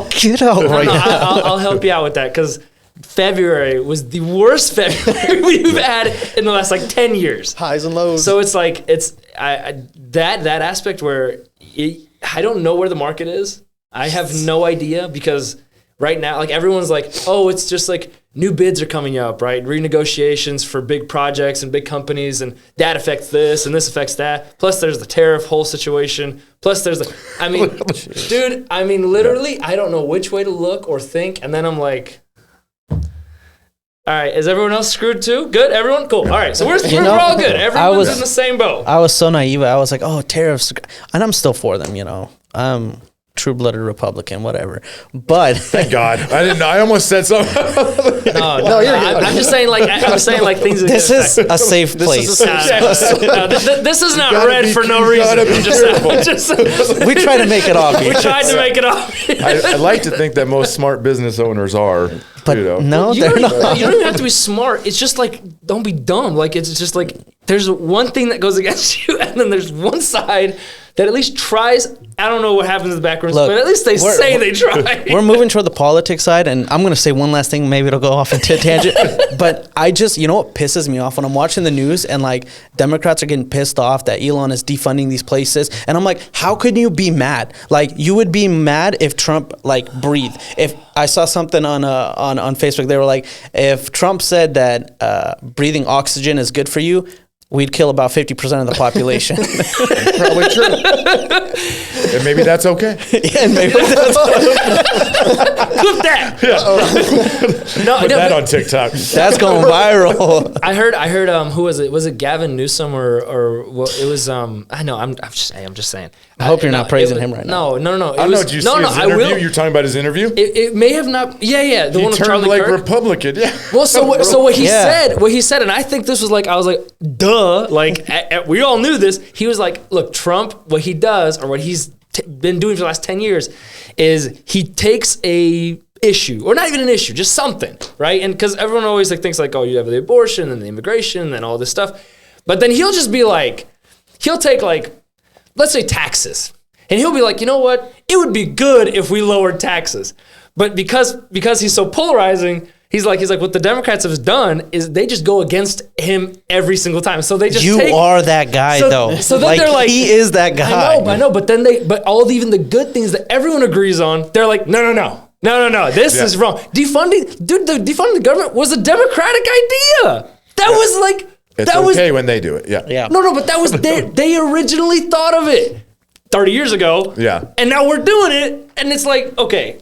Get out right now. I'll help you out with that, because February was the worst February we've had in the last like 10 years. Highs and lows. So it's like that aspect where I don't know where the market is. I have no idea, because right now, like, everyone's like, oh, it's just like new bids are coming up, right? Renegotiations for big projects and big companies, and that affects this and this affects that. Plus there's the tariff whole situation. Plus there's the, I mean, dude, I mean, literally, I don't know which way to look or think. And then I'm like, all right, is everyone else screwed too? Good, everyone? Cool. All right, so we're all good. Everyone's in the same boat. I was so naive. I was like, oh, tariffs. And I'm still for them, you know. True-blooded Republican, whatever. But thank God, I didn't know. I almost said something. No, I'm just saying, like, things. This is a safe place. This is not red for no reason. We try to make it obvious. We tried to make it obvious. I like to think that most smart business owners are. But you know. no, they're not. You don't even have to be smart. It's just like, don't be dumb. Like, it's just like, there's one thing that goes against you, and then there's one side that at least tries. I don't know what happens in the background, but at least they say they try. We're moving toward the politics side, and I'm going to say one last thing. Maybe it'll go off into a tangent. But I just, you know what pisses me off when I'm watching the news and like Democrats are getting pissed off that Elon is defunding these places, and I'm like, how could you be mad? Like, you would be mad if Trump like breathed. If I saw something on Facebook, they were like, if Trump said that breathing oxygen is good for you, we'd kill about 50% of the population. Probably true. And maybe that's okay. Yeah, and maybe that's Clip that. Put that on TikTok. That's going viral. I heard. Who was it? Was it Gavin Newsom or well, it was? I know. I'm just saying. I hope you're not praising him right now. No. I don't know. Did you see his interview? You're talking about his interview? It may have not. Yeah. The he one with turned Charlie like Kirk. Republican. Yeah. Well, so what he said, and I think this was like, I was like, duh. Like, we all knew this. He was like, look, Trump, what he does, or what he's been doing for the last 10 years, is he takes a issue, or not even an issue, just something, right? And because everyone always like thinks like, oh, you have the abortion and the immigration and all this stuff, but then he'll just be like, he'll take like, let's say taxes, and he'll be like, you know what? It would be good if we lowered taxes, but because he's so polarizing. He's like, what the Democrats have done is they just go against him every single time. So they just are that guy though. So then they're like, he is that guy. I know. But then even the good things that everyone agrees on, they're like, no. This is wrong. Defunding the government was a Democratic idea. That was like, it's okay when they do it. Yeah. No, but that was they originally thought of it 30 years ago. Yeah. And now we're doing it, and it's like, okay.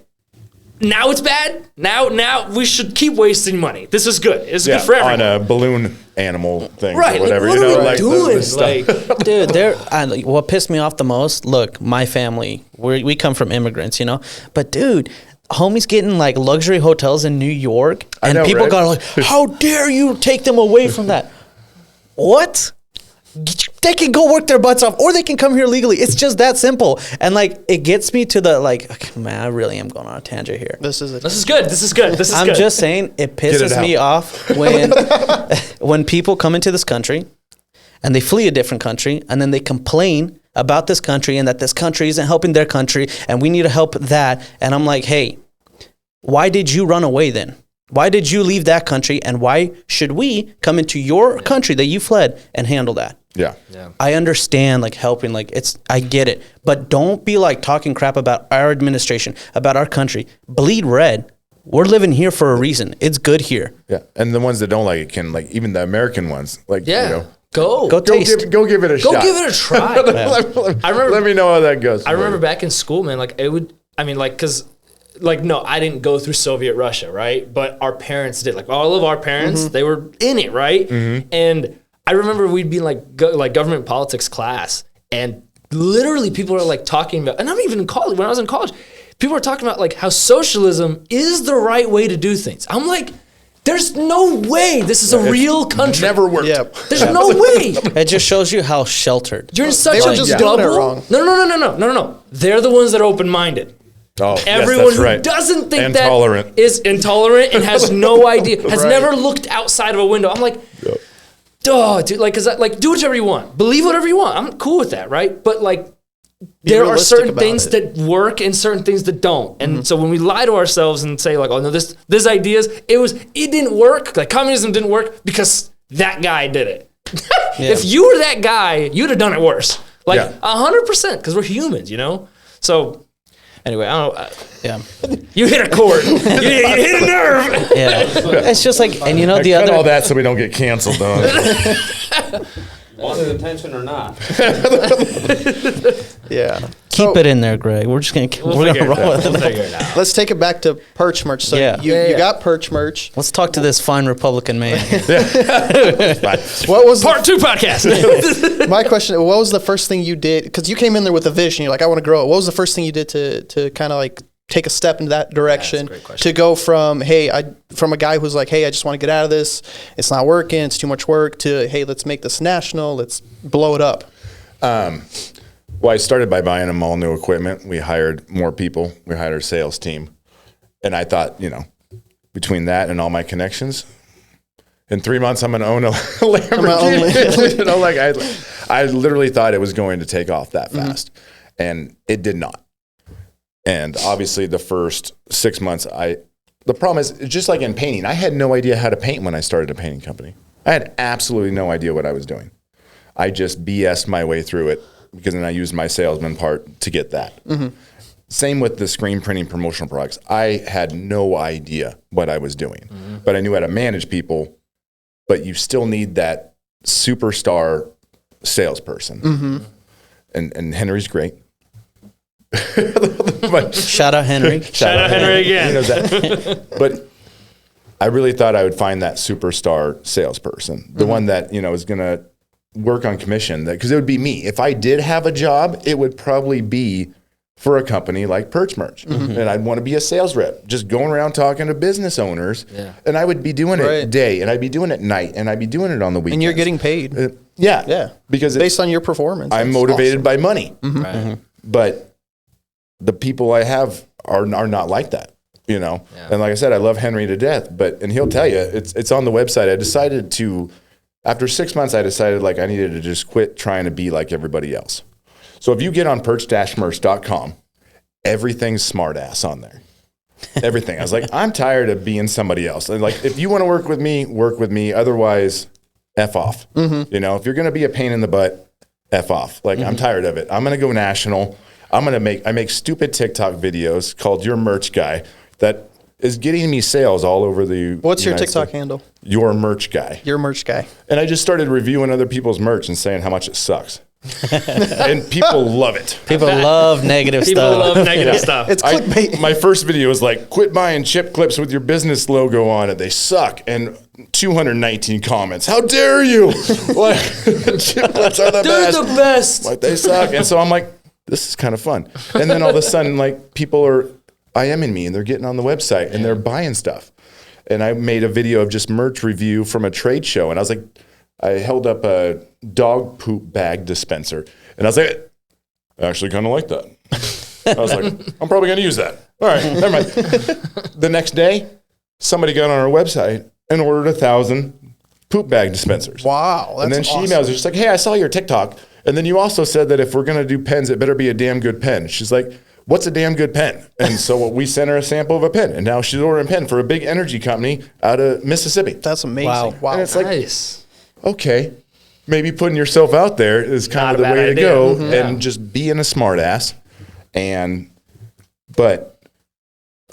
Now it's bad. Now we should keep wasting money. This is good. It's good for everyone. On a balloon animal thing, right? Or whatever. Like, what are we doing? Dude, what pissed me off the most? Look, my family, we come from immigrants, you know. But dude, homie's getting like luxury hotels in New York, and people got like, "How dare you take them away from that?" What? They can go work their butts off, or they can come here legally. It's just that simple. And like, it gets me to the like, okay, man, I really am going on a tangent here. This is good. I'm just saying, it pisses me off when people come into this country and they flee a different country, and then they complain about this country and that this country isn't helping their country, and we need to help that. And I'm like, hey, why did you run away then? Why did you leave that country, and why should we come into your country that you fled and handle that? Yeah. I understand, like, helping, like, I get it. But don't be, like, talking crap about our administration, about our country. Bleed red. We're living here for a reason. It's good here. Yeah. And the ones that don't like it can, like, even the American ones, like, you know. Go taste. Go give it a shot. Go give it a try. Let me know how that goes. I remember back in school, man, like, it would, I mean, like, because like, no, I didn't go through Soviet Russia, right? But our parents did. Like, all of our parents, they were in it, right? And I remember we'd be in like government politics class, and literally people are like talking about, and I'm even in college, when I was in college, people are talking about like how socialism is the right way to do things. I'm like, there's no way this is a real country. Never worked. Yep. There's no way. It just shows you how sheltered. You're in such They were a just doing it bubble. wrong. No. They're the ones that are open-minded. Oh, Everyone yes, that's who right. doesn't think And that tolerant. is intolerant and has no idea, has Right. never looked outside of a window. I'm like, duh, dude, like, 'cause like, do whatever you want, believe whatever you want. I'm cool with that, right? But like, there are realistic certain about things it. that work and certain things that don't. And so when we lie to ourselves and say like, oh no, this ideas, it didn't work. Like communism didn't work because that guy did it. If you were that guy, you'd have done it worse. Like 100%, because we're humans, you know? So anyway, I don't know. Yeah. You hit a chord. you hit a nerve. Yeah. It's just like, and you know, the Cut other. all that so we don't get canceled on. Wanted attention or not? Yeah. Keep it in there, Greg. We're just going to roll with We'll it. figure it out. Let's take it back to Perch merch. So Yeah. you got Perch merch. Let's talk to this fine Republican man. What was Part 2 podcast. my question? What was the first thing you did? Because you came in there with a vision. You're like, I want to grow it. What was the first thing you did to kind of like take a step in that direction to go from from a guy who's like, hey, I just want to get out of this. It's not working. It's too much work. To hey, let's make this national. Let's blow it up. Well, I started by buying them all new equipment. We hired more people. We hired our sales team. And I thought, between that and all my connections, in 3 months, I'm going to own a Lamborghini. I literally thought it was going to take off that fast. And it did not. And obviously the first 6 months, the problem is, just like in painting, I had no idea how to paint when I started a painting company. I had absolutely no idea what I was doing. I just BS'd my way through it because then I used my salesman part to get that. Same with the screen printing promotional products. I had no idea what I was doing, but I knew how to manage people, but you still need that superstar salesperson. And Henry's great. But Shout out Henry. Shout out Henry again. he knows that. But I really thought I would find that superstar salesperson, the one that is going to work on commission. Because it would be me. If I did have a job, it would probably be for a company like Perch Merch, and I'd want to be a sales rep, just going around talking to business owners. And I would be doing it day, and I'd be doing it night, and I'd be doing it on the weekends. And you're getting paid. Yeah, because Based on your performance. I'm That's motivated awesome. by money, Right. but the people I have are not like that, And like I said, I love Henry to death, and he'll tell you it's on the website. I decided after 6 months, I decided like I needed to just quit trying to be like everybody else. So if you get on perch-merch.com, everything's smart ass on there. Everything. I was like, I'm tired of being somebody else. And like, if you want to work with me. Otherwise, F off. If you're going to be a pain in the butt, F off. Like, I'm tired of it. I'm going to go national. I make stupid TikTok videos called Your Merch Guy that is getting me sales all over the What's your United TikTok States. handle? Your Merch Guy. Your merch guy. And I just started reviewing other people's merch and saying how much it sucks. And people love it. People love negative People stuff. love negative stuff. It's clickbait. My first video was like, quit buying chip clips with your business logo on it. They suck. And 219 comments. How dare you? Like, chip clips are the They're best. the best. Like, they suck. And so I'm like, this is kind of fun. And then all of a sudden, like, people are IMing me and they're getting on the website and they're buying stuff. And I made a video of just merch review from a trade show. And I was like, I held up a dog poop bag dispenser. And I was like, I actually kind of like that. I was like, I'm probably going to use that. All right, never mind. The next day, somebody got on our website and ordered 1,000 poop bag dispensers. Wow. That's And then she awesome. emails her, she's like, hey, I saw your TikTok. And then you also said that if we're going to do pens, it better be a damn good pen. She's like, what's a damn good pen? And so we sent her a sample of a pen. And now she's ordering a pen for a big energy company out of Mississippi. That's amazing. Wow. And it's like, Nice. okay, maybe putting yourself out there is kind Not of a the bad way to idea. go, Yeah. and just being a smart ass. But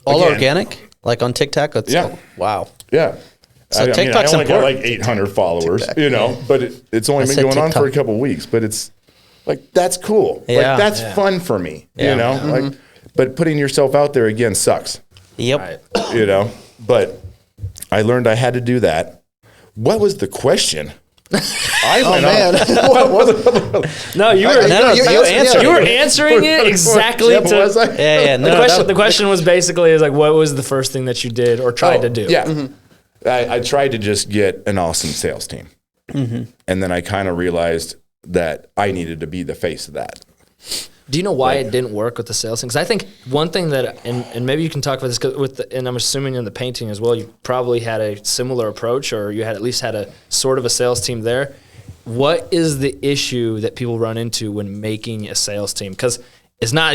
All again, organic? Like on TikTok? It's, Yeah. Wow. yeah. So I TikTok's only got important. like 800 followers, but it's only I been said going on for a TikTok. couple of weeks. But it's like, that's cool. Yeah. Like, that's fun for me, Yeah. Like, but putting yourself out there again sucks, Yep. Right. you know. But I learned I had to do that. What was the question? I Oh went man. No, you were No, you answered you were it. answering it exactly Yep, to was I? Yeah. No, the question was basically is like, what was the first thing that you did or tried to do? Yeah. I tried to just get an awesome sales team. And then I kind of realized that I needed to be the face of that. Do you know why it didn't work with the sales thing? Because I think one thing that, and maybe you can talk about this 'cause and I'm assuming in the painting as well, you probably had a similar approach, or you had at least had a sort of a sales team there. What is the issue that people run into when making a sales team? Because it's not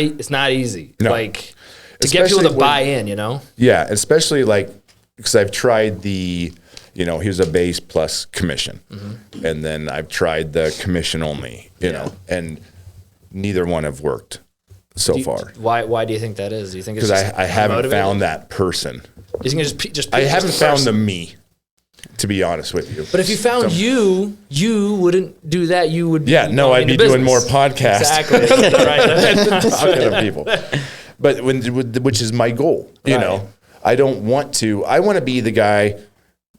easy. No. Like to get people Especially to when- buy in, you know? Yeah, especially like because I've tried here's a base plus commission, and then I've tried the commission only, you know, and neither one have worked so far Why do you think that is? Do you think it's because just I haven't unmotivated? found that person. You think it's just I just haven't the found person? the me, to be honest with you. But if you found you wouldn't do that. You would. Yeah, no, going I'd be into doing more business. podcasts. Exactly. Right. Talking to people. But which is my goal, you know. I don't want to. I want to be the guy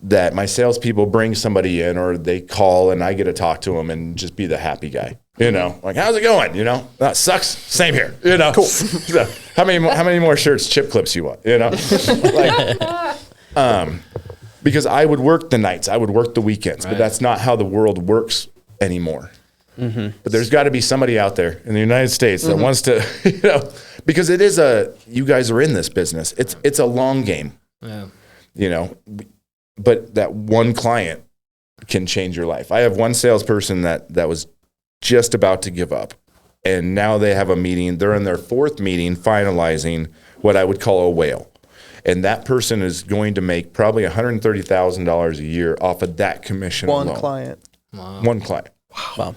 that my salespeople bring somebody in, or they call and I get to talk to them and just be the happy guy. You know, like how's it going? You know, that sucks. Same here. You know, cool. So, how many more shirts, chip clips you want? You know, because I would work the nights, I would work the weekends, but that's not how the world works anymore. But there's got to be somebody out there in the United States that wants to, you know, because it is you guys are in this business. It's a long game, you know, but that one client can change your life. I have one salesperson that was just about to give up, and now they have a meeting. They're in their fourth meeting finalizing what I would call a whale. And that person is going to make probably $130,000 a year off of that commission One alone. client. One client. Wow.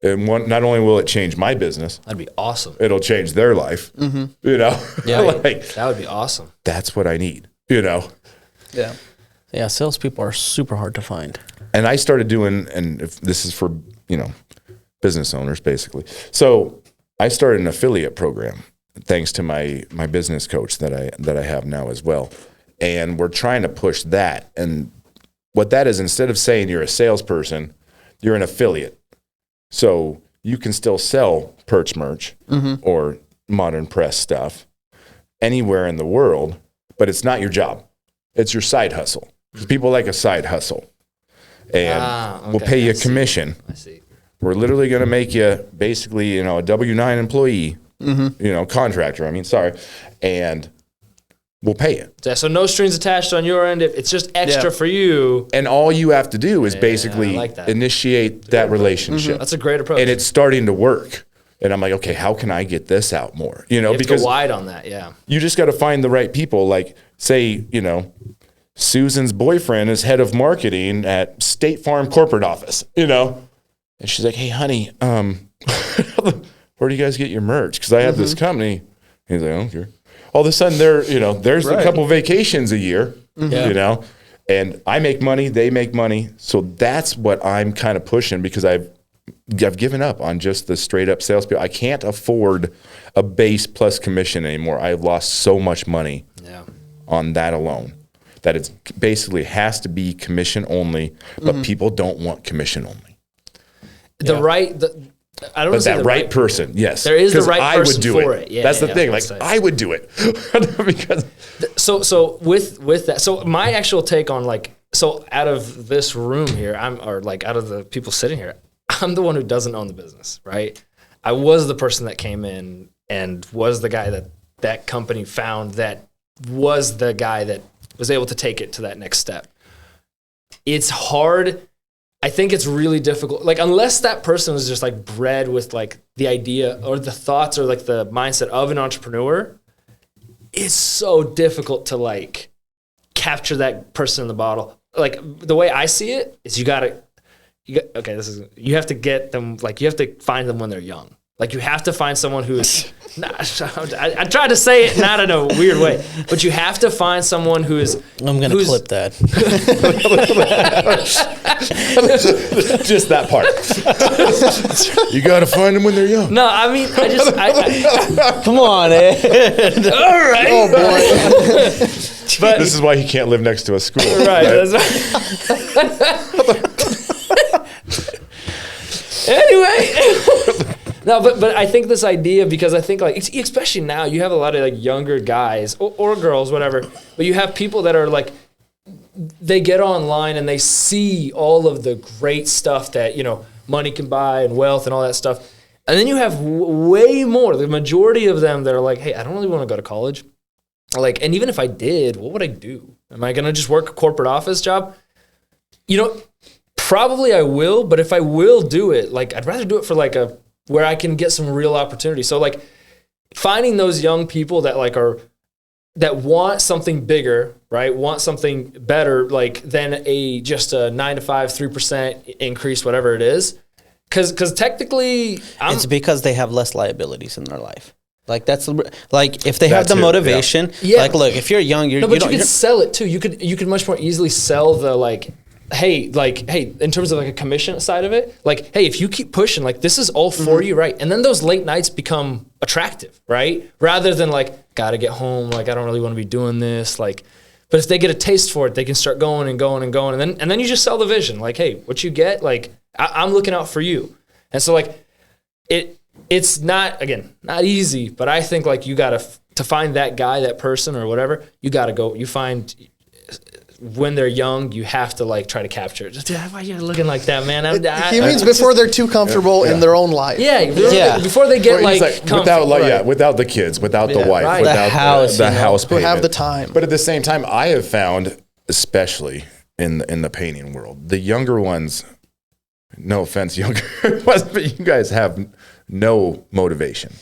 And not only will it change my business, That'd be awesome. it'll change their life. You know, Yeah, like that would be awesome. that's what I need. You know, Yeah. Yeah. Salespeople are super hard to find. and I started doing, and if this is for business owners basically. So I started an affiliate program thanks to my business coach that I have now as well, and we're trying to push that. And what that is, instead of saying you're a salesperson, you're an affiliate. So you can still sell Perch merch or Modern Press stuff anywhere in the world, but it's not your job. It's your side hustle. Because people like a side hustle. And we'll pay you a commission. I see. We're literally going to make you basically, a W-9 employee, contractor. And we'll pay you. Yeah, so no strings attached on your end. It's just extra for you. And all you have to do is basically I like that. initiate that relationship. That's a great approach. And it's starting to work. And I'm like, okay, how can I get this out more? you have Because to go wide on that. Yeah. you just got to find the right people. Like, say, Susan's boyfriend is head of marketing at State Farm corporate office, and she's like, hey, honey, where do you guys get your merch? Because I have this company. He's like, I don't care. All of a sudden, there's a couple vacations a year, and I make money, they make money. So that's what I'm kind of pushing, because I've given up on just the straight up sales people. I can't afford a base plus commission anymore. I've lost so much money on that alone, that it's basically has to be commission only, but people don't want commission only. I don't But know that right person, yes. There is the 'Cause right I would person do for it. it. Yeah, That's the yeah, thing. that's Like, right. I would do it. Because So with that, so my actual take on out of this room here, out of the people sitting here, I'm the one who doesn't own the business, right? I was the person that came in and was the guy that company found, that was the guy that was able to take it to that next step. It's hard. I think it's really difficult. Like, unless that person was just bred with the idea or the thoughts or the mindset of an entrepreneur, it's so difficult to capture that person in the bottle. The way I see it is you have to get them, you have to find them when they're young. Like you have to find someone who's. I tried to say it not in a weird way, but you have to find someone who is. I'm gonna clip that. Just that part. You got to find them when they're young. No, I mean, Come on, Ed. all right. Oh boy. But This is why he can't live next to a school. right. That's right. Anyway. No, but I think this idea, because I think like, especially now, you have a lot of like younger guys or girls, whatever, but you have people that are like, they get online and they see all of the great stuff that, money can buy and wealth and all that stuff. And then you have way more, the majority of them that are like, hey, I don't really want to go to college. Like, and even if I did, what would I do? Am I going to just work a corporate office job? Probably I will, but if I will do it, like, I'd rather do it for like where I can get some real opportunity. So like finding those young people that like that want something bigger, right? Want something better, like than just a 9 to 5, 3% increase, whatever it is. Cause technically it's because they have less liabilities in their life. Like that's like if they have the motivation, like look, if you're young, you could sell it too. You could much more easily sell the hey, in terms of like a commission side of it, like, hey, if you keep pushing, like this is all for you, right? And then those late nights become attractive, right? Rather than like, gotta get home, like I don't really want to be doing this, like. But if they get a taste for it, they can start going and going and going, and then you just sell the vision, like, hey, what you get, like I'm looking out for you, and so like it's not easy, but I think like you gotta to find that guy, that person or whatever, you gotta go. You find. When they're young, you have to like try to capture it. Just, why are you looking like that, man? He means before they're too comfortable in their own life. Yeah. Before they get without the kids, without the wife, right. without the house Who payment. have the time. But at the same time, I have found, especially in the painting world, the younger ones. No offense, younger ones, but you guys have no motivation.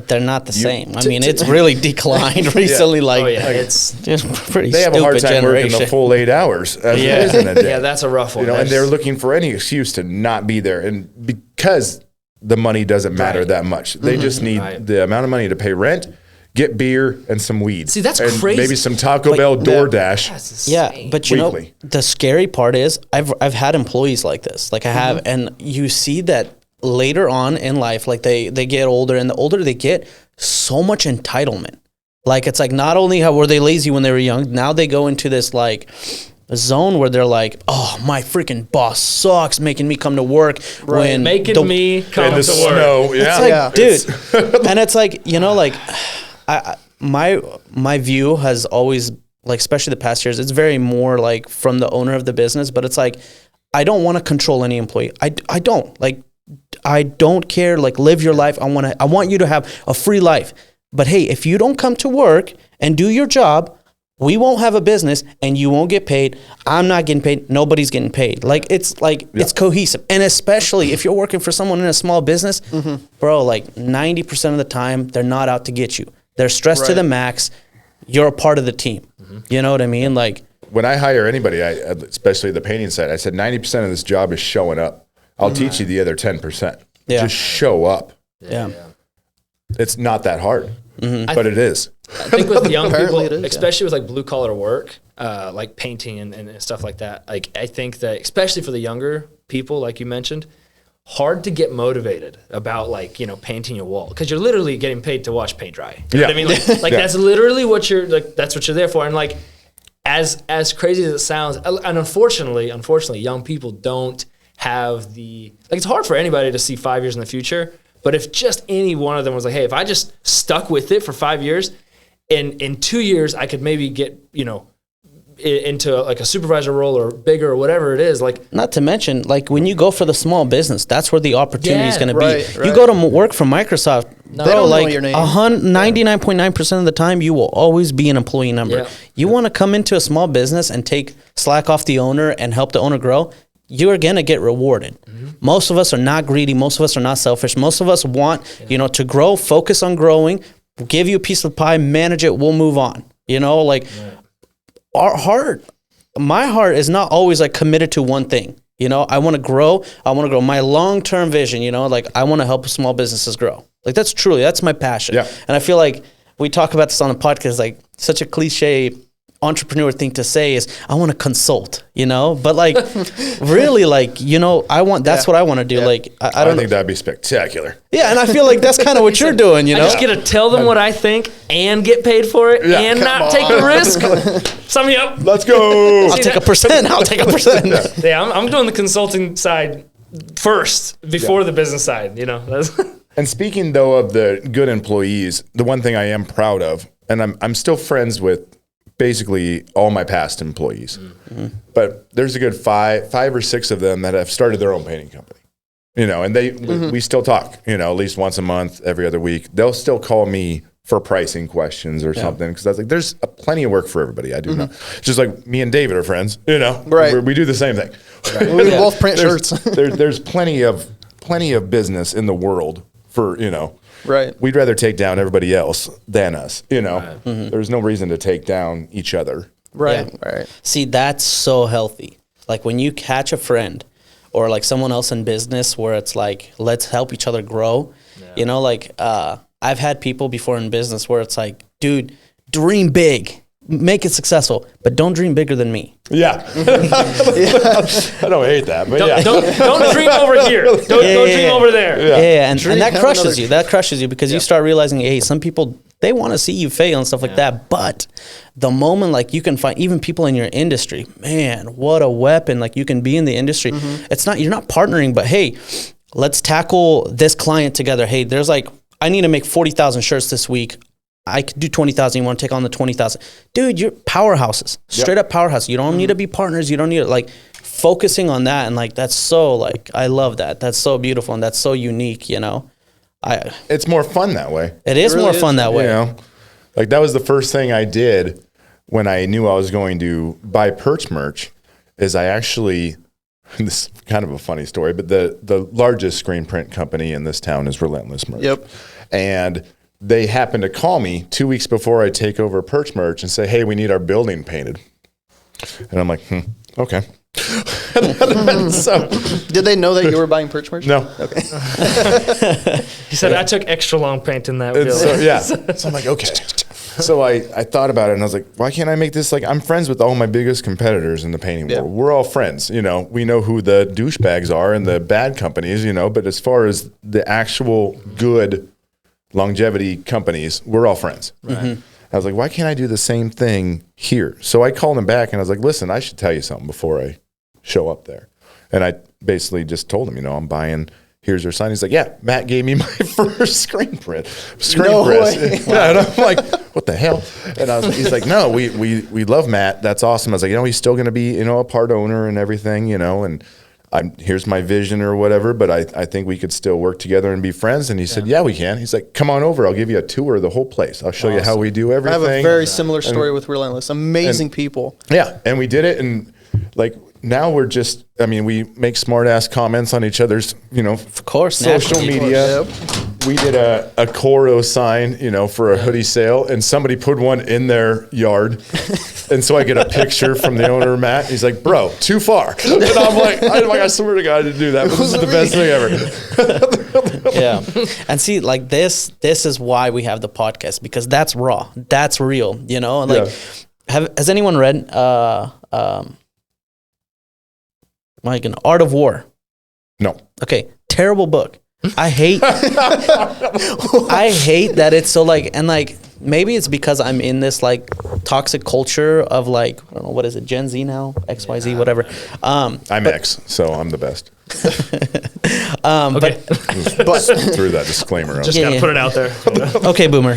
They're not the same. I mean, it's really declined recently. It's just pretty. They have a hard time working the full 8 hours. As it is in a day. Yeah, that's a rough one. And they're looking for any excuse to not be there, and because the money doesn't matter that much, they just need the amount of money to pay rent, get beer, and some weed. See, that's and crazy. Maybe some Taco Bell, DoorDash. Yeah, but you know, the scary part is I've had employees like this. Like I have, and you see that. Later on in life, like they get older, and the older they get, so much entitlement. Like it's like not only were they lazy when they were young, now they go into this like zone where they're like, oh, my freaking boss sucks, making me come to work when making me come to work. Snow. Yeah, it's like, dude, and it's like like my view has always like, especially the past years, it's very more like from the owner of the business, but it's like I don't want to control any employee. I don't like. I don't care. Like, live your life. I want you to have a free life. But hey, if you don't come to work and do your job, we won't have a business, and you won't get paid. I'm not getting paid. Nobody's getting paid. Like it's cohesive, and especially if you're working for someone in a small business, bro. Like 90% of the time, they're not out to get you. They're stressed to the max. You're a part of the team. You know what I mean? Like when I hire anybody, especially the painting side, I said 90% of this job is showing up. I'll teach you the other 10%. Yeah. Just show up. Yeah. It's not that hard, but it is. I think with young people, It is, especially with like blue collar work, like painting and stuff like that, like I think that especially for the younger people, like you mentioned, hard to get motivated about like, painting your wall, because you're literally getting paid to watch paint dry. You know what I mean? Like that's literally what that's what you're there for. And like, as crazy as it sounds, and unfortunately, young people don't have it's hard for anybody to see 5 years in the future, but if just any one of them was like, hey, if I just stuck with it for 5 years, in 2 years I could maybe get into like a supervisor role or bigger or whatever it is, like not to mention like when you go for the small business, that's where the opportunity is going to be. Right. You go to work for Microsoft, They don't know your name. 99.9% of the time you will always be an employee number. You want to come into a small business and take slack off the owner and help the owner grow, you are going to get rewarded. Most of us are not greedy. Most of us are not selfish. Most of us want, to grow, focus on growing, give you a piece of pie, manage it, we'll move on. My heart is not always like committed to one thing. You know, I want to grow. I want to grow. My long-term vision, you know, like I want to help small businesses grow. Like that's my passion. Yeah. And I feel like we talk about this on the podcast, like such a cliche entrepreneur thing to say is I want to consult, you know, but like really like, you know, that's what I want to do. Like, I don't think that'd be spectacular. Yeah. And I feel like that's kind of what you're doing, you I know? just get to tell them what I think and get paid for it and not take the risk. Sum me up. Let's go. I'll take a percent. I'll take a percent. Yeah, I'm doing the consulting side first before the business side, you know. And speaking though of the good employees, the one thing I am proud of, and I'm still friends with basically all my past employees, but there's a good five or six of them that have started their own painting company, you know, and we still talk, you know, at least once a month, every other week. They'll still call me for pricing questions or something, because I was like, there's plenty of work for everybody. I do know. Just like me and David are friends, you know, Right. We do the same thing. We both print There's- shirts. there's plenty of business in the world for, you know. Right. We'd rather take down everybody else than us, you know. There's no reason to take down each other. Right. Yeah. Right. See, that's so healthy. Like when you catch a friend or like someone else in business where it's like, let's help each other grow. You know, like I've had people before in business where it's like, dude, dream big, make it successful, but don't dream bigger than me. Yeah. I don't hate that, but Don't dream over here. Don't dream over there. Yeah, and that have crushes another- you. That crushes you because you start realizing, hey, some people, they want to see you fail and stuff like that. But the moment like you can find even people in your industry, man, what a weapon. Like you can be in the industry. It's not, you're not partnering, but hey, let's tackle this client together. Hey, there's like, I need to make 40,000 shirts this week. I could do 20,000. You want to take on the 20,000, dude? You're powerhouses, straight up powerhouse. You don't need to be partners. You don't need to like focusing on that. And like, that's so like, I love that. That's so beautiful. And that's so unique, you know, it's more fun that way. it is really more is. fun that way. You know, like that was the first thing I did when I knew I was going to buy Perch merch. Is I actually, this is kind of a funny story, but the largest screen print company in this town is Relentless Merch. Yep. And they happened to call me 2 weeks before I take over Perch merch and say, hey, we need our building painted. And I'm like, okay. So, Did they know that you were buying Perch merch? no. Okay. He said, I took extra long paint in that And building. so, yeah. So I'm like, okay. So I thought about it and I was like, why can't I make this like, I'm friends with all my biggest competitors in the painting world. We're all friends, you know, we know who the douchebags are and the bad companies, you know, but as far as the actual good longevity companies, we're all friends. Right. I was like, why can't I do the same thing here? So I called him back and I was like, listen, I should tell you something before I show up there. And I basically just told him, you know, I'm buying, here's your sign. He's like, yeah, Matt gave me my first screen press. No way. Yeah, and I'm like, what the hell? And he's like, no, we love Matt. That's awesome. I was like, you know, he's still going to be, you know, a part owner and everything, you know, and here's my vision or whatever, but I think we could still work together and be friends. And he said, yeah, we can. He's like, come on over. I'll give you a tour of the whole place. I'll show you how we do I everything. have a very similar story with Relentless. Amazing people. Yeah, and we did it, and like now we're just, I mean, we make smart ass comments on each other's, you know, Of course, social naturally. media. We did a Coro sign, you know, for a hoodie sale, and somebody put one in their yard, and so I get a picture from the owner, Matt. He's like, "Bro, too far," and I'm like, I swear to God, I didn't do that. But this is the best thing ever. Yeah. And see, like this is why we have the podcast, because that's raw. That's real, you know? And like, has anyone read like An Art of War? No. Okay. Terrible book. I hate that it's so like, and like, maybe it's because I'm in this like toxic culture of like, I don't know, what is it, Gen Z now? XYZ, whatever. I'm X, so I'm the best. Okay. But Threw that disclaimer out. Just Yeah, got to yeah. put it out there. Okay, boomer.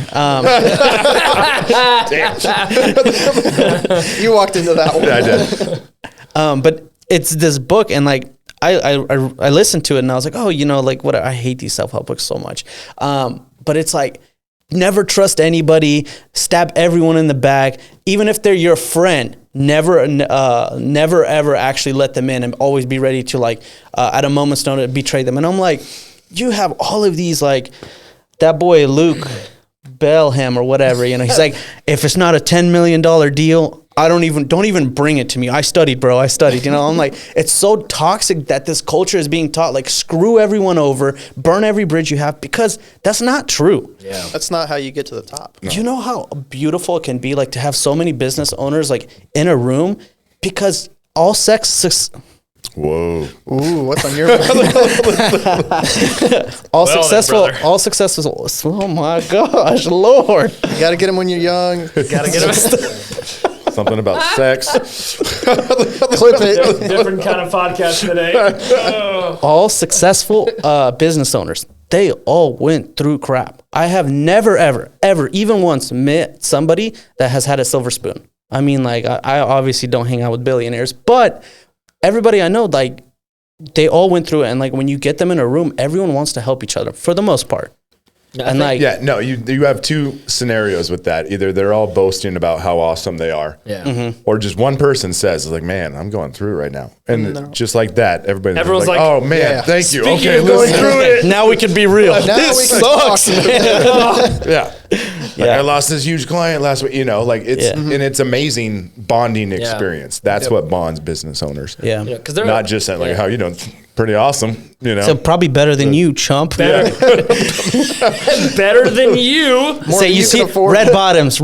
you walked into that one. Yeah, I did. But it's this book, and like I listened to it, and I was like, oh, you know, like what, I hate these self-help books so much. But it's like, never trust anybody, stab everyone in the back, even if they're your friend. Never ever actually let them in, and always be ready to like at a moment's notice betray them. And I'm like, you have all of these, like that boy Luke Bellham or whatever, you know, he's like, if it's not a $10 million deal, don't even bring it to me. I studied, bro. I studied. You know, I'm like, it's so toxic that this culture is being taught, like, screw everyone over, burn every bridge you have, because that's not true. Yeah. That's not how you get to the top. You know how beautiful it can be, like, to have so many business owners, like, in a room, because all Whoa. Ooh, what's on your mind? all successful. Oh my gosh, Lord! You got to get them when you're young. Gotta get them. Something about sex. Clip it. Different kind of podcast today. All successful business owners, they all went through crap. I have never, ever, even once met somebody that has had a silver spoon. I mean, like, I obviously don't hang out with billionaires, but everybody I know, like, they all went through it. And, like, when you get them in a room, everyone wants to help each other for the most part. And, like, Yeah, no, you have two scenarios with that. Either they're all boasting about how awesome they are, or just one person says, like, man, I'm going through it right now. And just like that, everyone's like, oh, man, thank you. Speaking Okay, of going listen. through it. now we can be real. Now we This can sucks, talk. man. Yeah. Like, I lost this huge client last week, you know, like, it's, and it's amazing bonding experience. That's what bonds business owners. Yeah. Yeah, 'cause they're Not just saying, like, how you doing? Pretty awesome, you know. So probably better than you, chump. Better than you. More Say than you you see can afford. red bottoms,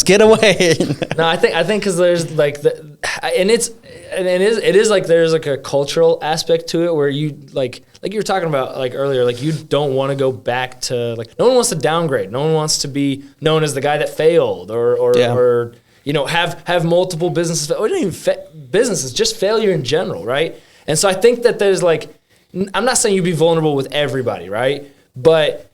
get away. No, I think because there's like it is like there's like a cultural aspect to it where you like you were talking about like earlier, like you don't want to go back to, like, no one wants to downgrade, no one wants to be known as the guy that failed or you know, have multiple businesses or not even businesses, just failure in general, right? And so I think that there's like, I'm not saying you be vulnerable with everybody, right? But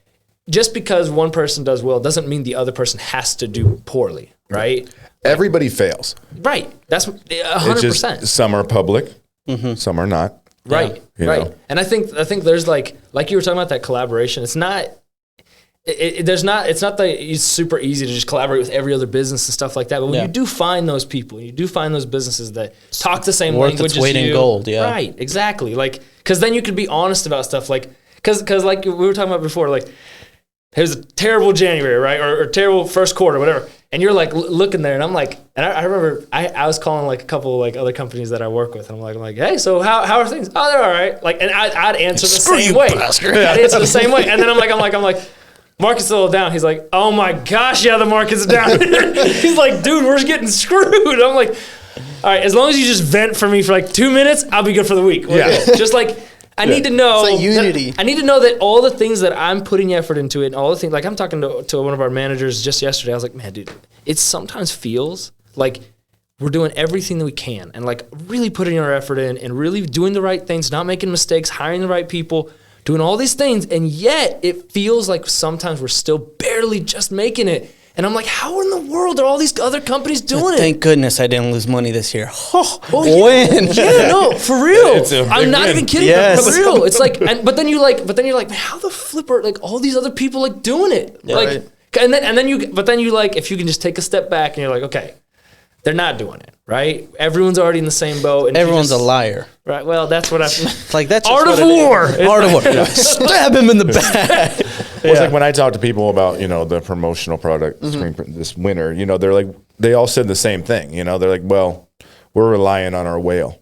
just because one person does well doesn't mean the other person has to do poorly, right? Everybody fails. Right. That's 100%. It's just some are public, some are not. Right. You Right. know? And I think there's like you were talking about that collaboration. It's not. It's not that it's super easy to just collaborate with every other business and stuff like that. But when you do find those people, you do find those businesses that talk the same Worth language its weight as in you. gold, yeah. Right, exactly. Like, because then you could be honest about stuff. Like, because like we were talking about before, like, it was a terrible January, right, or terrible first quarter, whatever. And you're like looking there, and I'm like, and I remember I was calling like a couple of like other companies that I work with, and I'm like, hey, so how are things? Oh, they're all right. Like, and I'd answer the same way. I'd answer the same way, and then I'm like. Market's a little down. He's like, oh my gosh, yeah, the market's down. He's like, dude, we're getting screwed. I'm like, all right, as long as you just vent for me for like 2 minutes, I'll be good for the week. Yeah. Just like, I need to know. It's like unity. I need to know that all the things that I'm putting effort into it and all the things, like I'm talking to one of our managers just yesterday. I was like, man, dude, it sometimes feels like we're doing everything that we can and like really putting our effort in and really doing the right things, not making mistakes, hiring the right people, doing all these things, and yet it feels like sometimes we're still barely just making it. And I'm like, how in the world are all these other companies doing it? Thank goodness I didn't lose money this year. When? Yeah, no, for real. I'm not even kidding. Yes. For real. It's like, but then you're like, man, how the flip are like all these other people like doing it? Yeah. Like, Right. and then you like, if you can just take a step back and you're like, okay, they're not doing it, right? Everyone's already in the same boat. And Everyone's a liar. Right. Well, that's what I. Like, that's just Art of what it is. war. Art of war. Stab him in the back. Well, it's like when I talk to people about, you know, the promotional product this winter, you know, they're like, they all said the same thing. You know, they're like, well, we're relying on our whale.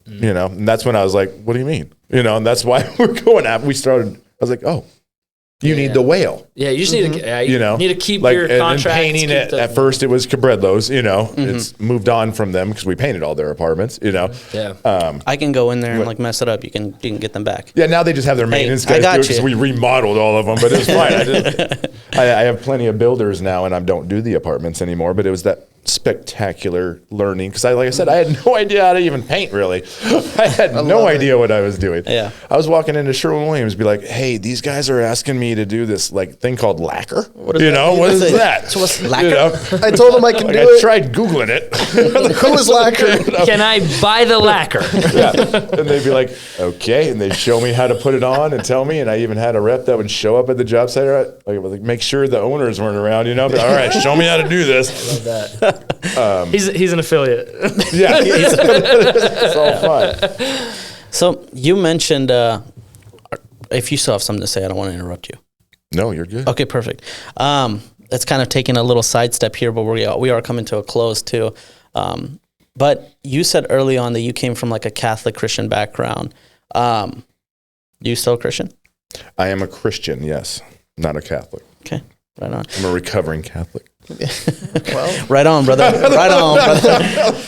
You know, and that's when I was like, what do you mean? You know, and that's why we're going after. I was like, oh, you need the whale. Yeah, you just need to. You know, need to keep like, your and contracts. painting keep it. At first, it was Cabredlo's. You know, it's moved on from them because we painted all their apartments. You know, Yeah. I can go in there and like mess it up. You can get them back. yeah. Now they just have their maintenance I guys got do it because you. we remodeled all of them, but it's fine. I have plenty of builders now, and I don't do the apartments anymore. But it was that spectacular learning because like I said, I had no idea how to even paint. Really, I had no idea what I was doing. Yeah. I was walking into Sherwin-Williams, be like, "Hey, these guys are asking me to do this like thing called lacquer. What is that? What is What's it? that? So what's lacquer? You know? I told him I can Like, do I it. tried Googling it. Who is lacquer? Can I buy the lacquer? Yeah. And they'd be like, okay. And they'd show me how to put it on and tell me. And I even had a rep that would show up at the job site, like make sure the owners weren't around, you know? But, all right, show me how to do this. Love that. He's an affiliate. Yeah. It's all fun. So you mentioned, if you still have something to say, I don't want to interrupt you. No, you're good. Okay, perfect. it's kind of taking a little sidestep here, but we are coming to a close too. But you said early on that you came from like a Catholic Christian background. You still a Christian? I am a Christian, yes, not a Catholic. Okay, right on. I'm a recovering Catholic. Well, Right on, brother. Right on, brother.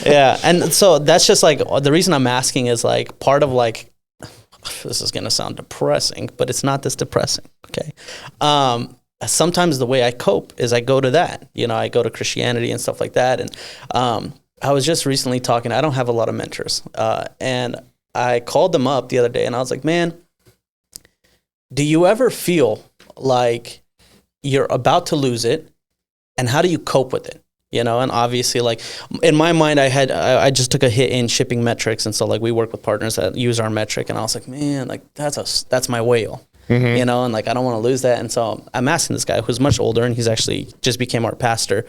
Yeah, and so that's just like the reason I'm asking is like part of like, this is gonna sound depressing, but it's not this depressing. Okay. Sometimes the way I cope is I go to that. I go to Christianity and stuff like that. And I was just recently talking. I don't have a lot of mentors, and I called them up the other day, and I was like, man, do you ever feel like you're about to lose it? And how do you cope with it? And obviously, like in my mind, I just took a hit in shipping metrics, and so like we work with partners that use our metric, and I was like, man, like that's my whale, and like I don't want to lose that. And so I'm asking this guy who's much older, and he's actually just became our pastor,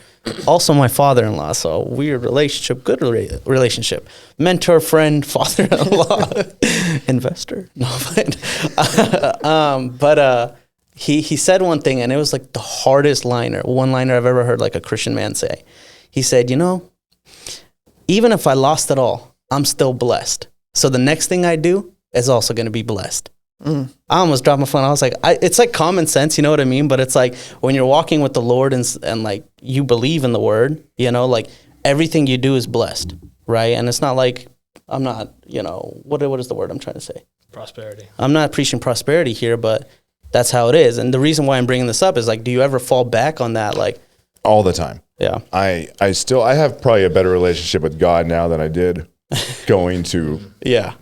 also my father-in-law. So weird relationship, good relationship, mentor, friend, father-in-law, investor. No, but He said one thing, and it was like the hardest one-liner I've ever heard like a Christian man say. He said, even if I lost it all, I'm still blessed. So the next thing I do is also going to be blessed. I almost dropped my phone. I was like, it's like common sense, you know what I mean? But it's like when you're walking with the Lord and like you believe in the word, like everything you do is blessed, right? And it's not like I'm not, what is the word I'm trying to say? Prosperity. I'm I'm not preaching prosperity here, but that's how it is. And the reason why I'm bringing this up is like, do you ever fall back on that? Like all the time. Yeah. I have probably a better relationship with God now than I did going to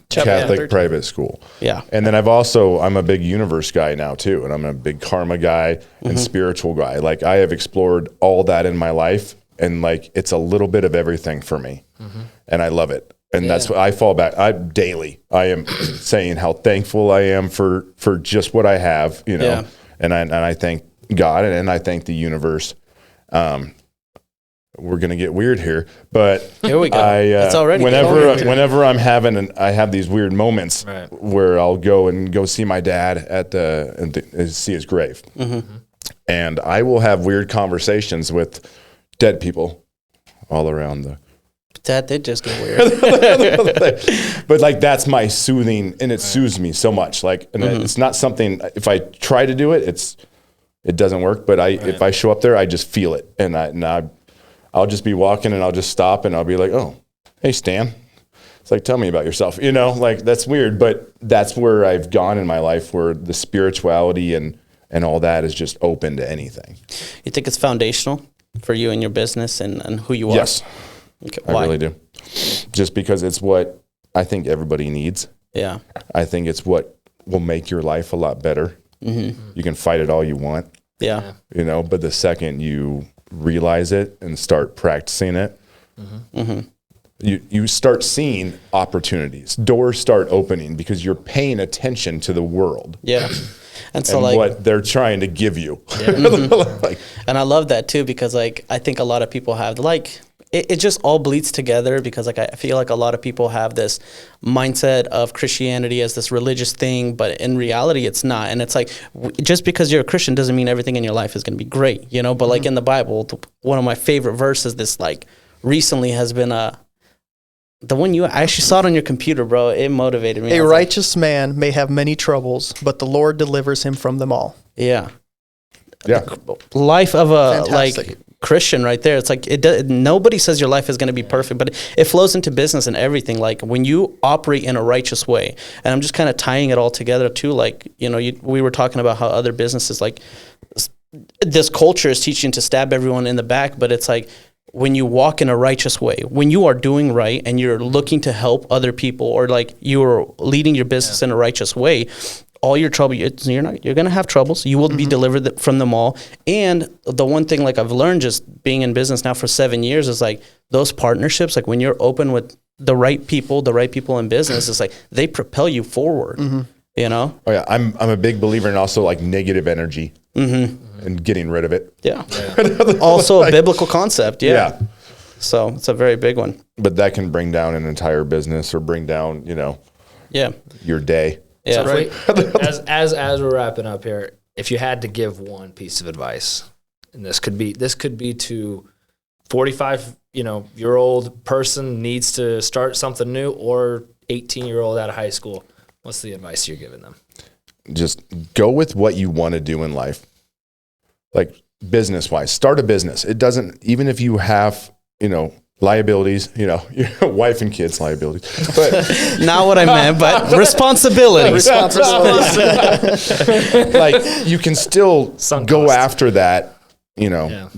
Catholic private school. Yeah. And then I'm a big universe guy now too. And I'm a big karma guy and spiritual guy. Like I have explored all that in my life, and like, it's a little bit of everything for me, and I love it. And that's what I fall back. I am saying how thankful I am for just what I have, and I thank God and I thank the universe. We're gonna get weird here, but here we go. It's already whenever I have these weird moments where I'll go see my dad and see his grave, and I will have weird conversations with dead people all around the. That did just get weird. But like that's my soothing, and it soothes me so much. Like, and it's not something. If I try to do it, it doesn't work. But if I show up there, I just feel it, and I'll just be walking, and I'll just stop, and I'll be like, "Oh, hey Stan," it's like, "Tell me about yourself." Like that's weird, but that's where I've gone in my life, where the spirituality and all that is just open to anything. You think it's foundational for you and your business and who you are? Yes. Okay, I really do. Just because it's what I think everybody needs. Yeah. I think it's what will make your life a lot better. You can fight it all you want. Yeah. But the second you realize it and start practicing it, you start seeing opportunities. Doors start opening because you're paying attention to the world. Yeah. And so what they're trying to give you. And I love that too, because like I think a lot of people have it just all bleeds together, because like I feel like a lot of people have this mindset of Christianity as this religious thing, but in reality it's not. And it's like just because you're a Christian doesn't mean everything in your life is going to be great, but like in the Bible, one of my favorite verses this like recently has been the one I actually saw it on your computer, bro. It motivated me. A righteous man may have many troubles, but the Lord delivers him from them all. Yeah. Yeah. Life of a Fantastic. Christian right there. It's like nobody says your life is going to be perfect, but it flows into business and everything. Like when you operate in a righteous way, and I'm just kind of tying it all together too. Like, we were talking about how other businesses, like this culture is teaching to stab everyone in the back, but it's like when you walk in a righteous way, when you are doing right and you're looking to help other people, or like you're leading your business in a righteous way, all your trouble, you're going to have troubles. You will be delivered from them all. And the one thing like I've learned just being in business now for 7 years is like those partnerships, like when you're open with the right people in business, it's like they propel you forward, Oh yeah. I'm a big believer in also like negative energy and getting rid of it. Yeah. Also a biblical concept. Yeah. So it's a very big one. But that can bring down an entire business or bring down, your day. Yeah. So as we're wrapping up here, if you had to give one piece of advice and this could be to 45, year old person needs to start something new, or 18-year-old out of high school. What's the advice you're giving them? Just go with what you want to do in life. Like business wise, start a business. It doesn't, even if you have, liabilities, your wife and kids liabilities, but Not what I meant, but responsibilities. like you can still Sunk go cost. after that,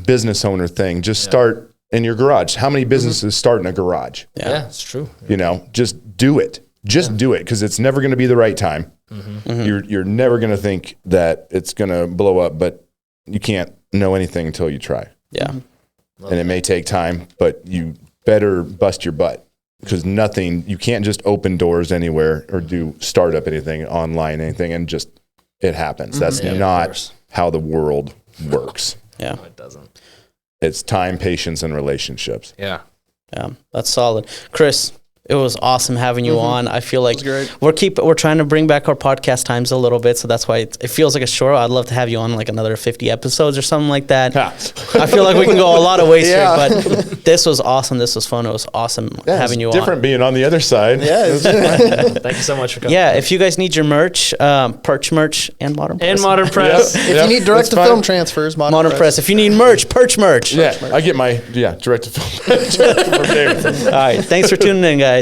business owner thing. Just start in your garage. How many businesses start in a garage? Yeah, it's true. Just do it. Just do it, because it's never going to be the right time. You're never going to think that it's going to blow up, but you can't know anything until you try. Yeah. And it may take time, but you better bust your butt, because you can't just open doors anywhere or do startup anything online, anything, and just it happens. That's of not course. how the world works. Yeah. No, it doesn't. It's time, patience, and relationships. Yeah. Yeah. That's solid. Chris, it was awesome having you on. I feel like great. we're trying to bring back our podcast times a little bit, so that's why it feels like a short. I'd love to have you on like another 50 episodes or something like that. I feel like we can go a lot of ways here, but this was awesome. This was fun. It was awesome having you Different being on the other side. Yeah. Thank you so much for coming. Yeah, if you guys need your merch, Perch merch and Modern Press. And Modern Press. If you need direct to film transfers, Modern Press. If you need merch, Perch merch. Yeah, I get my direct to film from David. All right, thanks for tuning in, guys.